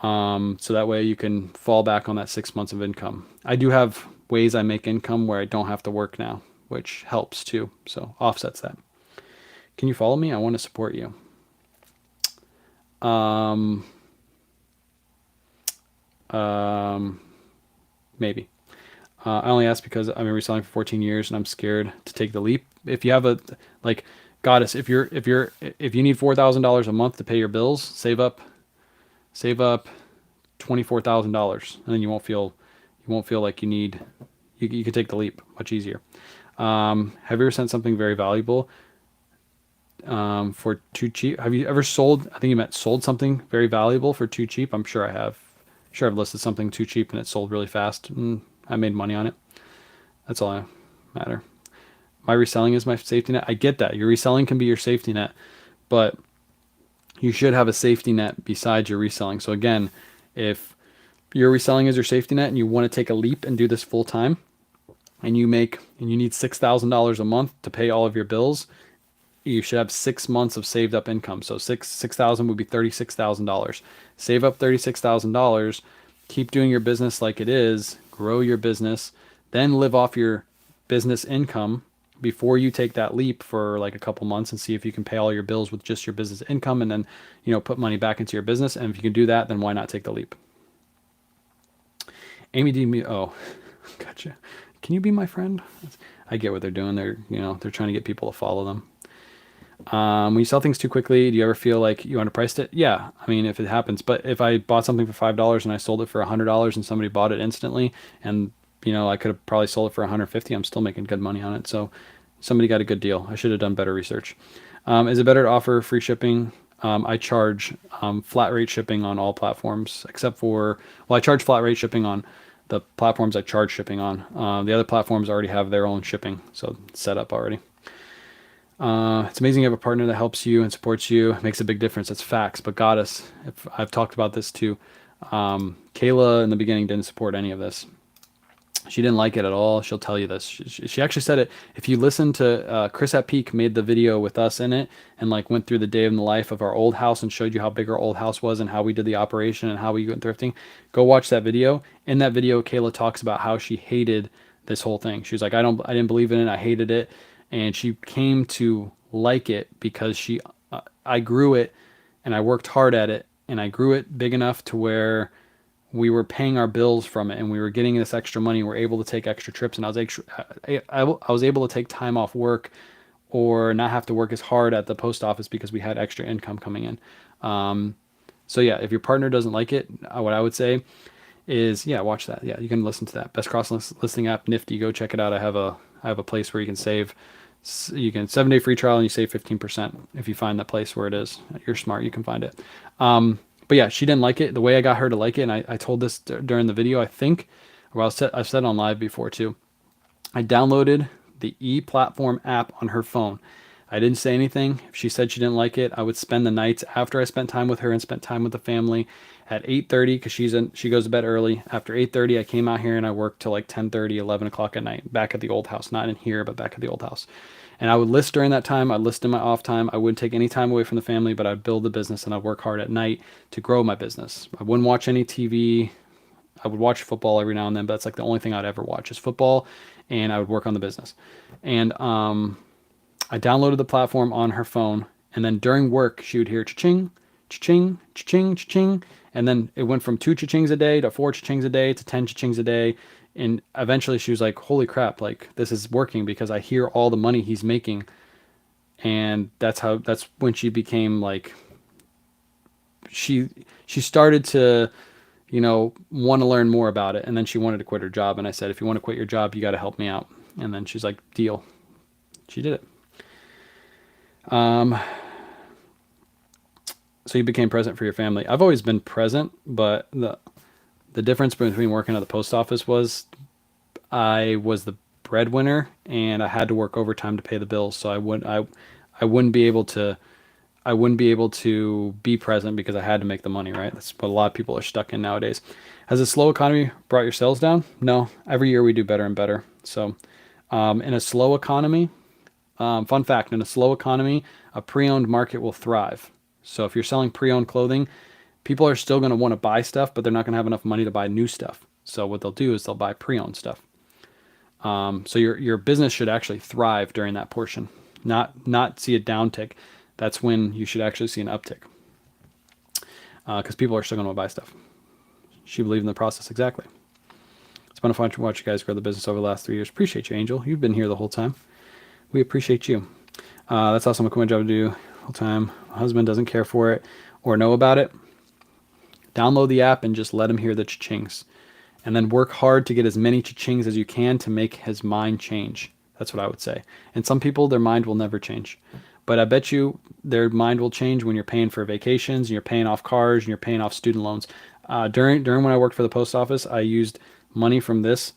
So that way you can fall back on that 6 months of income. I do have ways I make income where I don't have to work now, which helps too. So offsets that. Can you follow me? I want to support you. Maybe. I only ask because I've been reselling for 14 years and I'm scared to take the leap. If you have Goddess, if you need $4,000 a month to pay your bills, save up $24,000, and then you won't feel like you can take the leap much easier. Have you ever sent something very valuable for too cheap? Have you ever sold? I think you meant sold something very valuable for too cheap. I'm sure I have. Sure, I've listed something too cheap and it sold really fast. I made money on it. That's all that matter. My reselling is my safety net. I get that. Your reselling can be your safety net, but you should have a safety net besides your reselling. So again, if your reselling is your safety net and you want to take a leap and do this full time, and you need $6,000 a month to pay all of your bills, you should have 6 months of saved up income. So 6,000 would be $36,000. Save up $36,000, keep doing your business like it is, grow your business, then live off your business income, before you take that leap for like a couple months and see if you can pay all your bills with just your business income and then, put money back into your business. And if you can do that, then why not take the leap? Amy D. Oh, gotcha. Can you be my friend? I get what they're doing. They're trying to get people to follow them. When you sell things too quickly, do you ever feel like you underpriced it? Yeah, I mean, if it happens. But if I bought something for $5 and I sold it for $100 and somebody bought it instantly, and I could have probably sold it for 150, I'm still making good money on it. So somebody got a good deal. I should have done better research. Is it better to offer free shipping? I charge flat rate shipping on all platforms except for, I charge flat rate shipping on the platforms I charge shipping on. The other platforms already have their own shipping, so it's set up already. It's amazing you have a partner that helps you and supports you. It makes a big difference. That's facts. But Goddess, I've talked about this too. Kayla in the beginning didn't support any of this. She didn't like it at all. She'll tell you this. She actually said it. If you listen to Chris at Peak made the video with us in it and like went through the day in the life of our old house and showed you how big our old house was and how we did the operation and how we went thrifting. Go watch that video. In that video, Kayla talks about how she hated this whole thing. She was like, I didn't believe in it. I hated it. And she came to like it because I grew it and I worked hard at it and I grew it big enough to where we were paying our bills from it and we were getting this extra money. We're able to take extra trips and I was able to take time off work or not have to work as hard at the post office because we had extra income coming in. So yeah, if your partner doesn't like it, what I would say is, yeah, watch that. Yeah, you can listen to that. Best cross listing app, Nifty. Go check it out. I have a place where you can save. You can 7-day free trial and you save 15% if you find that place where it is. You're smart, you can find it. But yeah, she didn't like it. The way I got her to like it, and I told this during the video, I think, I've said it on live before too. I downloaded the e-platform app on her phone. I didn't say anything. If she said she didn't like it, I would spend the nights after I spent time with her and spent time with the family at 8:30 because she goes to bed early. After 8:30, I came out here and I worked till like 10:30, 11 o'clock at night, back at the old house, not in here, but back at the old house. And I would list during that time. I'd list in my off time. I wouldn't take any time away from the family, but I'd build the business and I'd work hard at night to grow my business. I wouldn't watch any TV. I would watch football every now and then, but that's like the only thing I'd ever watch is football, and I would work on the business. And I downloaded the platform on her phone, and then during work, she would hear cha-ching, cha-ching, cha-ching, cha-ching, and then it went from 2 cha-chings a day to 4 cha-chings a day to 10 cha-chings a day. And eventually she was like, holy crap, like this is working because I hear all the money he's making. And that's when she became like, she started to, want to learn more about it. And then she wanted to quit her job. And I said, if you want to quit your job, you got to help me out. And then she's like, deal. She did it. So you became present for your family. I've always been present, but the difference between working at the post office was I was the breadwinner and I had to work overtime to pay the bills. So I wouldn't be able to be present because I had to make the money, right? That's what a lot of people are stuck in nowadays. Has a slow economy brought your sales down? No. Every year we do better and better. So in a slow economy, fun fact, in a slow economy, a pre-owned market will thrive. So if you're selling pre-owned clothing, people are still going to want to buy stuff, but they're not going to have enough money to buy new stuff. So what they'll do is they'll buy pre-owned stuff. So your business should actually thrive during that portion, not see a downtick. That's when you should actually see an uptick. Because people are still going to buy stuff. She believed in the process, exactly. It's been fun to watch you guys grow the business over the last 3 years. Appreciate you, Angel. You've been here the whole time. We appreciate you. That's awesome. A cool job to do the whole time. My husband doesn't care for it or know about it. Download the app and just let him hear the cha-chings. And then work hard to get as many cha-chings as you can to make his mind change. That's what I would say. And some people, their mind will never change. But I bet you their mind will change when you're paying for vacations, and you're paying off cars, and you're paying off student loans. During when I worked for the post office, I used money from this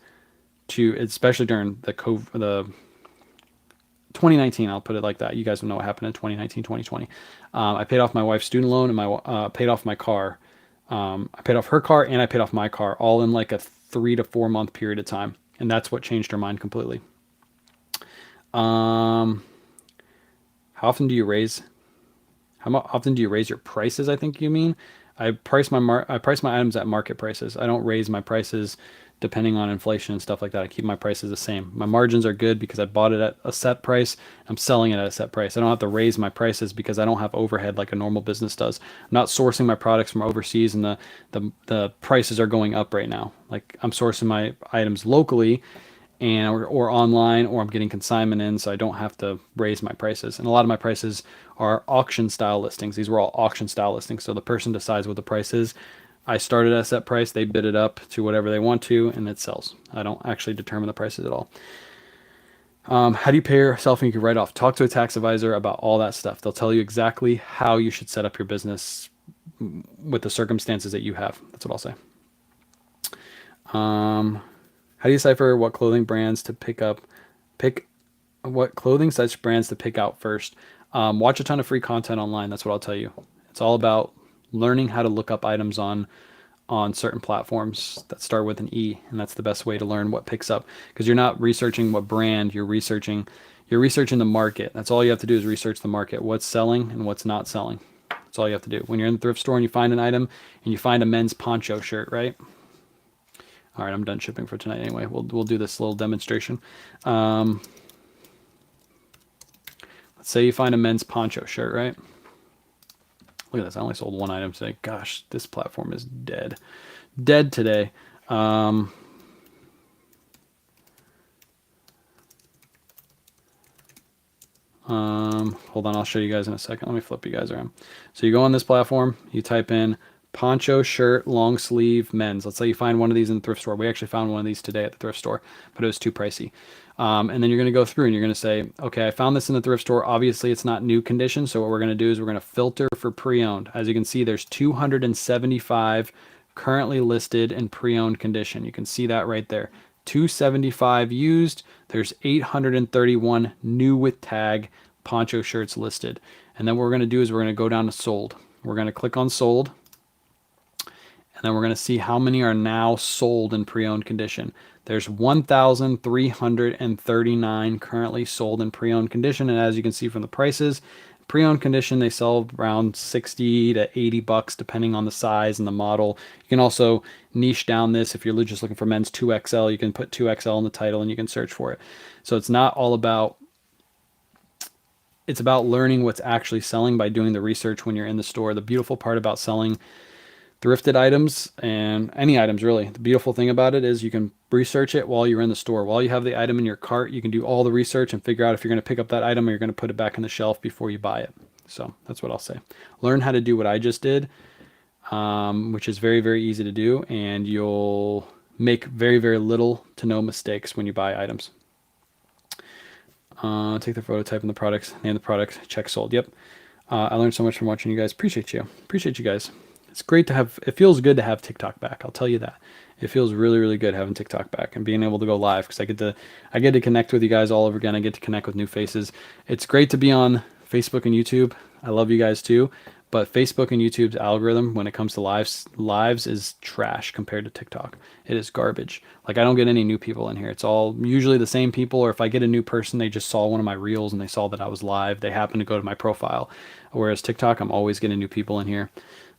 to, especially during the 2019, I'll put it like that. You guys will know what happened in 2019, 2020. I paid off my wife's student loan and paid off my car. I paid off her car and I paid off my car all in like a 3 to 4 month period of time. And that's what changed her mind completely. How often do you raise your prices? I think you mean. I price my items at market prices. I don't raise my prices depending on inflation and stuff like that. I keep my prices the same. My margins are good because I bought it at a set price. I'm selling it at a set price. I don't have to raise my prices because I don't have overhead like a normal business does. I'm not sourcing my products from overseas, and the prices are going up right now. Like I'm sourcing my items locally and or online, or I'm getting consignment in, so I don't have to raise my prices. And a lot of my prices are auction style listings. These were all auction style listings, so the person decides what the price is. I started at a set price, they bid it up to whatever they want to, and it sells. I don't actually determine the prices at all. How do you pay yourself and you can write off? Talk to a tax advisor about all that stuff. They'll tell you exactly how you should set up your business with the circumstances that you have. That's what I'll say. How do you decipher what clothing brands to pick up? Pick what clothing such brands to pick out first. Watch a ton of free content online. That's what I'll tell you. It's all about learning how to look up items on certain platforms that start with an E, and that's the best way to learn what picks up, because you're not researching what brand, you're researching the market. That's all you have to do is research the market, what's selling and what's not selling. That's all you have to do. When you're in the thrift store and you find an item and you find a men's poncho shirt, right? All right, I'm done shipping for tonight anyway. We'll do this little demonstration. Let's say you find a men's poncho shirt, right? Look at this. I only sold one item today. Gosh, this platform is dead. Dead today. Hold on, I'll show you guys in a second. Let me flip you guys around. So you go on this platform, you type in poncho shirt, long sleeve, men's. Let's say you find one of these in the thrift store. We actually found one of these today at the thrift store, but it was too pricey. And then you're going to go through and you're going to say, okay, I found this in the thrift store. Obviously, it's not new condition. So what we're going to do is we're going to filter for pre-owned. As you can see, there's 275 currently listed in pre-owned condition. You can see that right there. 275 used. There's 831 new with tag poncho shirts listed. And then what we're going to do is we're going to go down to sold. We're going to click on sold. And then we're going to see how many are now sold in pre-owned condition. There's 1,339 currently sold in pre-owned condition. And as you can see from the prices, pre-owned condition, they sell around 60 to 80 bucks, depending on the size and the model. You can also niche down this. If you're just looking for men's 2XL, you can put 2XL in the title and you can search for it. So it's not all about, it's about learning what's actually selling by doing the research when you're in the store. The beautiful part about selling thrifted items, and any items really, the beautiful thing about it is you can research it while you're in the store. While you have the item in your cart, you can do all the research and figure out if you're going to pick up that item or you're going to put it back on the shelf before you buy it. So that's what I'll say. Learn how to do what I just did, which is very, very easy to do, and you'll make very, very little to no mistakes when you buy items. Take the photo, type in the products, name the product, check sold. Yep. I learned so much from watching you guys. Appreciate you. Appreciate you guys. It's great to have, it feels good to have TikTok back. I'll tell you that. It feels really, really good having TikTok back and being able to go live, because I get to connect with you guys all over again. I get to connect with new faces. It's great to be on Facebook and YouTube. I love you guys too, but Facebook and YouTube's algorithm when it comes to lives is trash compared to TikTok. It is garbage. Like, I don't get any new people in here. It's all usually the same people, or if I get a new person, they just saw one of my reels and they saw that I was live. They happen to go to my profile. Whereas TikTok, I'm always getting new people in here.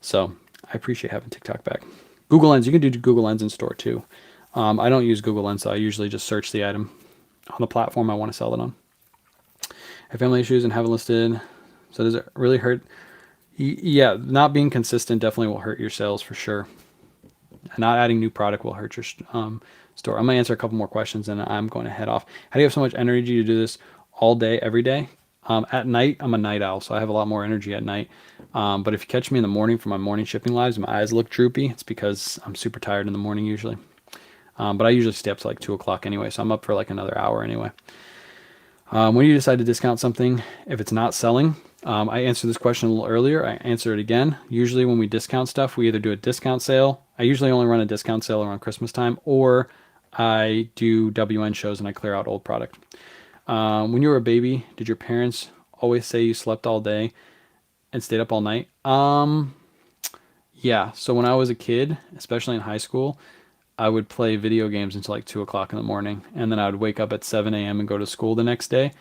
So I appreciate having TikTok back. Google Lens, you can do Google Lens in store too. I don't use Google Lens, so I usually just search the item on the platform I want to sell it on. Have family issues and haven't listed. So does it really hurt? Yeah, not being consistent definitely will hurt your sales for sure. Not adding new product will hurt your store. I'm going to answer a couple more questions and I'm going to head off. How do you have so much energy to do this all day, every day? At night, I'm a night owl, so I have a lot more energy at night. But if you catch me in the morning for my morning shipping lives, my eyes look droopy. It's because I'm super tired in the morning usually. But I usually stay up to like 2 o'clock anyway, so I'm up for like another hour anyway. When you decide to discount something, if it's not selling, I answered this question a little earlier. I answer it again. Usually when we discount stuff, we either do a discount sale. I usually only run a discount sale around Christmas time, or I do WN shows and I clear out old product. When you were a baby, did your parents always say you slept all day and stayed up all night? Yeah. So when I was a kid, especially in high school, I would play video games until like 2 o'clock in the morning. And then I would wake up at 7 a.m. and go to school the next day.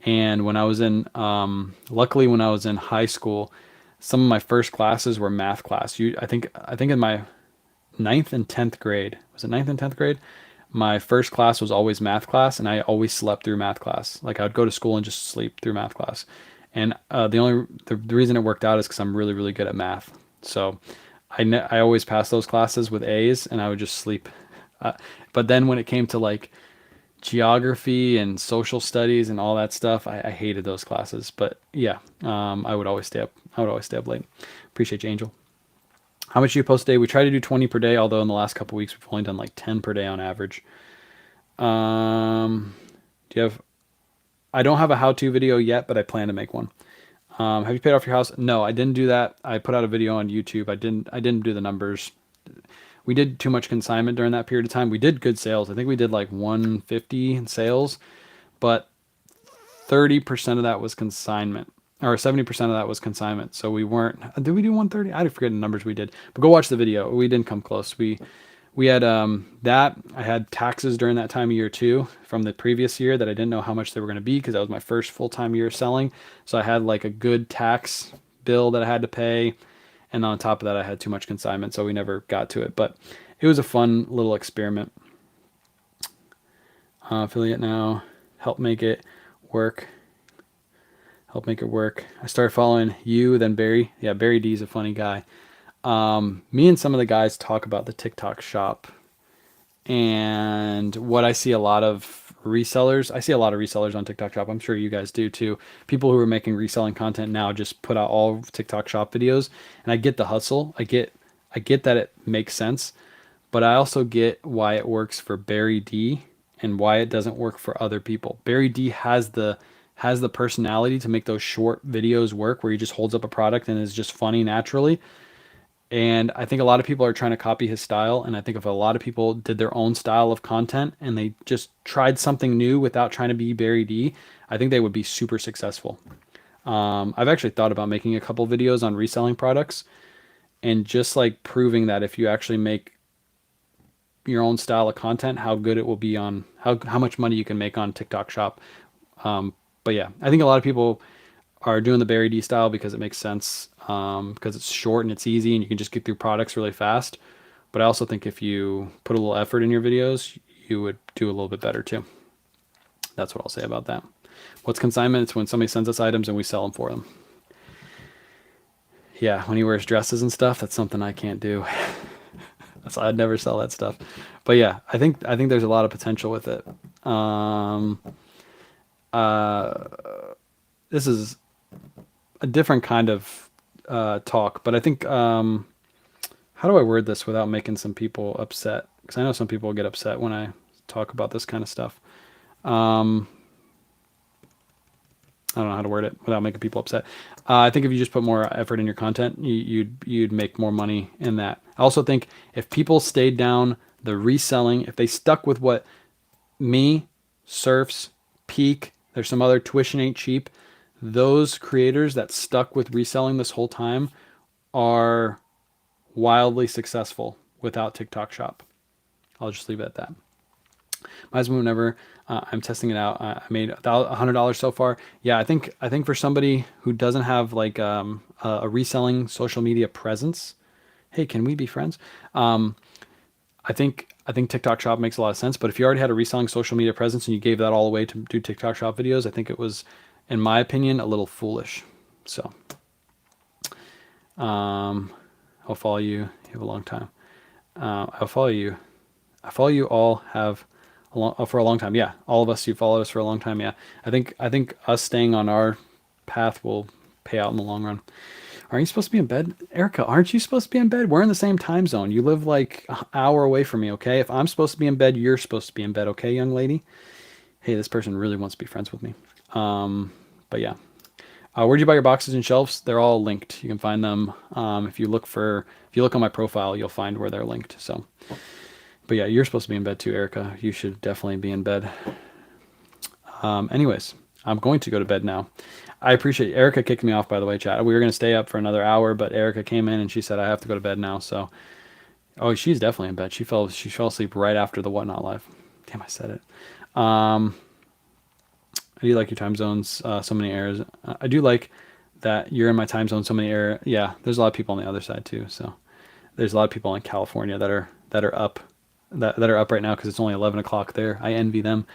And when I was in, luckily when I was in high school, some of my first classes were math class. I think in my ninth and 10th grade. Was it ninth and 10th grade? My first class was always math class, and I always slept through math class. Like I would go to school and just sleep through math class. And the reason it worked out is because I'm really really good at math. So I always passed those classes with A's, and I would just sleep. Uh, but then when it came to like geography and social studies and all that stuff, I hated those classes. But yeah, I would always stay up. I would always stay up late. Appreciate you, Angel. How much do you post a day? We try to do 20 per day, although in the last couple weeks we've only done like 10 per day on average. Do you have? I don't have a how-to video yet, but I plan to make one. Have you paid off your house? No, I didn't do that. I put out a video on YouTube. I didn't do the numbers. We did too much consignment during that period of time. We did good sales. I think we did like 150 in sales, but 30% of that was consignment, or 70% of that was consignment. So we weren't, did we do 130? I forget the numbers we did, but go watch the video. We didn't come close. We had that. I had taxes during that time of year too from the previous year that I didn't know how much they were going to be because that was my first full-time year selling. So I had like a good tax bill that I had to pay. And on top of that, I had too much consignment. So we never got to it, but it was a fun little experiment. Affiliate now, help make it work. Help make it work. I started following you, then Barry. Yeah, Barry D is a funny guy. Me and some of the guys talk about the TikTok shop, and what I see a lot of resellers. I see a lot of resellers on TikTok shop. I'm sure you guys do too. People who are making reselling content now just put out all TikTok shop videos, and I get the hustle. I get that it makes sense, but I also get why it works for Barry D and why it doesn't work for other people. Barry D has the personality to make those short videos work where he just holds up a product and is just funny naturally. And I think a lot of people are trying to copy his style. And I think if a lot of people did their own style of content and they just tried something new without trying to be Barry D, I think they would be super successful. I've actually thought about making a couple videos on reselling products and just like proving that if you actually make your own style of content, how good it will be on how much money you can make on TikTok shop. But yeah, I think a lot of people are doing the Barry D style because it makes sense, because it's short and it's easy and you can just get through products really fast. But I also think if you put a little effort in your videos, you would do a little bit better too. That's what I'll say about that. What's consignment? It's when somebody sends us items and we sell them for them. Yeah, when he wears dresses and stuff, that's something I can't do. So I'd never sell that stuff. But yeah, I think there's a lot of potential with it. This is a different kind of talk, but I think how do I word this without making some people upset? Because I know some people get upset when I talk about this kind of stuff. I don't know how to word it without making people upset. I think if you just put more effort in your content, you'd make more money in that. I also think if people stayed down the reselling, if they stuck with what me, Surfs, Peak, there's some other Tuition Ain't Cheap, those creators that stuck with reselling this whole time are wildly successful without TikTok Shop. I'll just leave it at that. My husband would never. I'm testing it out. I made $100 so far. Yeah, I think for somebody who doesn't have like a reselling social media presence, hey, can we be friends? I think TikTok Shop makes a lot of sense. But if you already had a reselling social media presence and you gave that all away to do TikTok Shop videos, I think it was, in my opinion, a little foolish. So, I'll follow you. You have a long time. I'll follow you. I follow you all have for a long time. Yeah, all of us, you followed us for a long time. Yeah, I think us staying on our path will pay out in the long run. Aren't you supposed to be in bed, Erica? Aren't you supposed to be in bed? We're in the same time zone. You live like an hour away from me. Okay, if I'm supposed to be in bed, you're supposed to be in bed. Okay, young lady. Hey, this person really wants to be friends with me. But yeah. Where'd you buy your boxes and shelves? They're all linked. You can find them. If you look on my profile, you'll find where they're linked. So, but yeah, you're supposed to be in bed too, Erica. You should definitely be in bed. Anyways, I'm going to go to bed now. I appreciate Erica kicked me off, by the way, chat. We were going to stay up for another hour, but Erica came in and she said I have to go to bed now. So, oh, she's definitely in bed. She fell asleep right after the Whatnot Live. Damn, I said it. I do like your time zones, so many errors. I do like that you're in my time zone, so many errors. Yeah, there's a lot of people on the other side too. So, There's a lot of people in California that are up that are up right now because it's only 11 o'clock there. I envy them.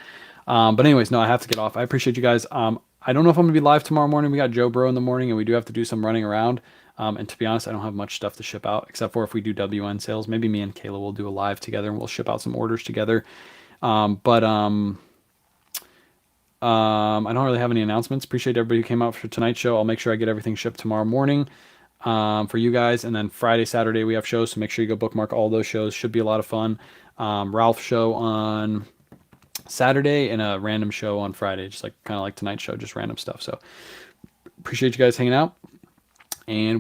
But anyways, no, I have to get off. I appreciate you guys. I don't know if I'm gonna be live tomorrow morning. We got Joe Bro in the morning, and we do have to do some running around. And to be honest, I don't have much stuff to ship out except for if we do WN sales. Maybe me and Kayla will do a live together and we'll ship out some orders together. But I don't really have any announcements. Appreciate everybody who came out for tonight's show. I'll make sure I get everything shipped tomorrow morning for you guys. And then Friday, Saturday, we have shows. So make sure you go bookmark all those shows. Should be a lot of fun. Ralph's show on Saturday and a random show on Friday, just like kind of like tonight's show, just random stuff. So appreciate you guys hanging out. And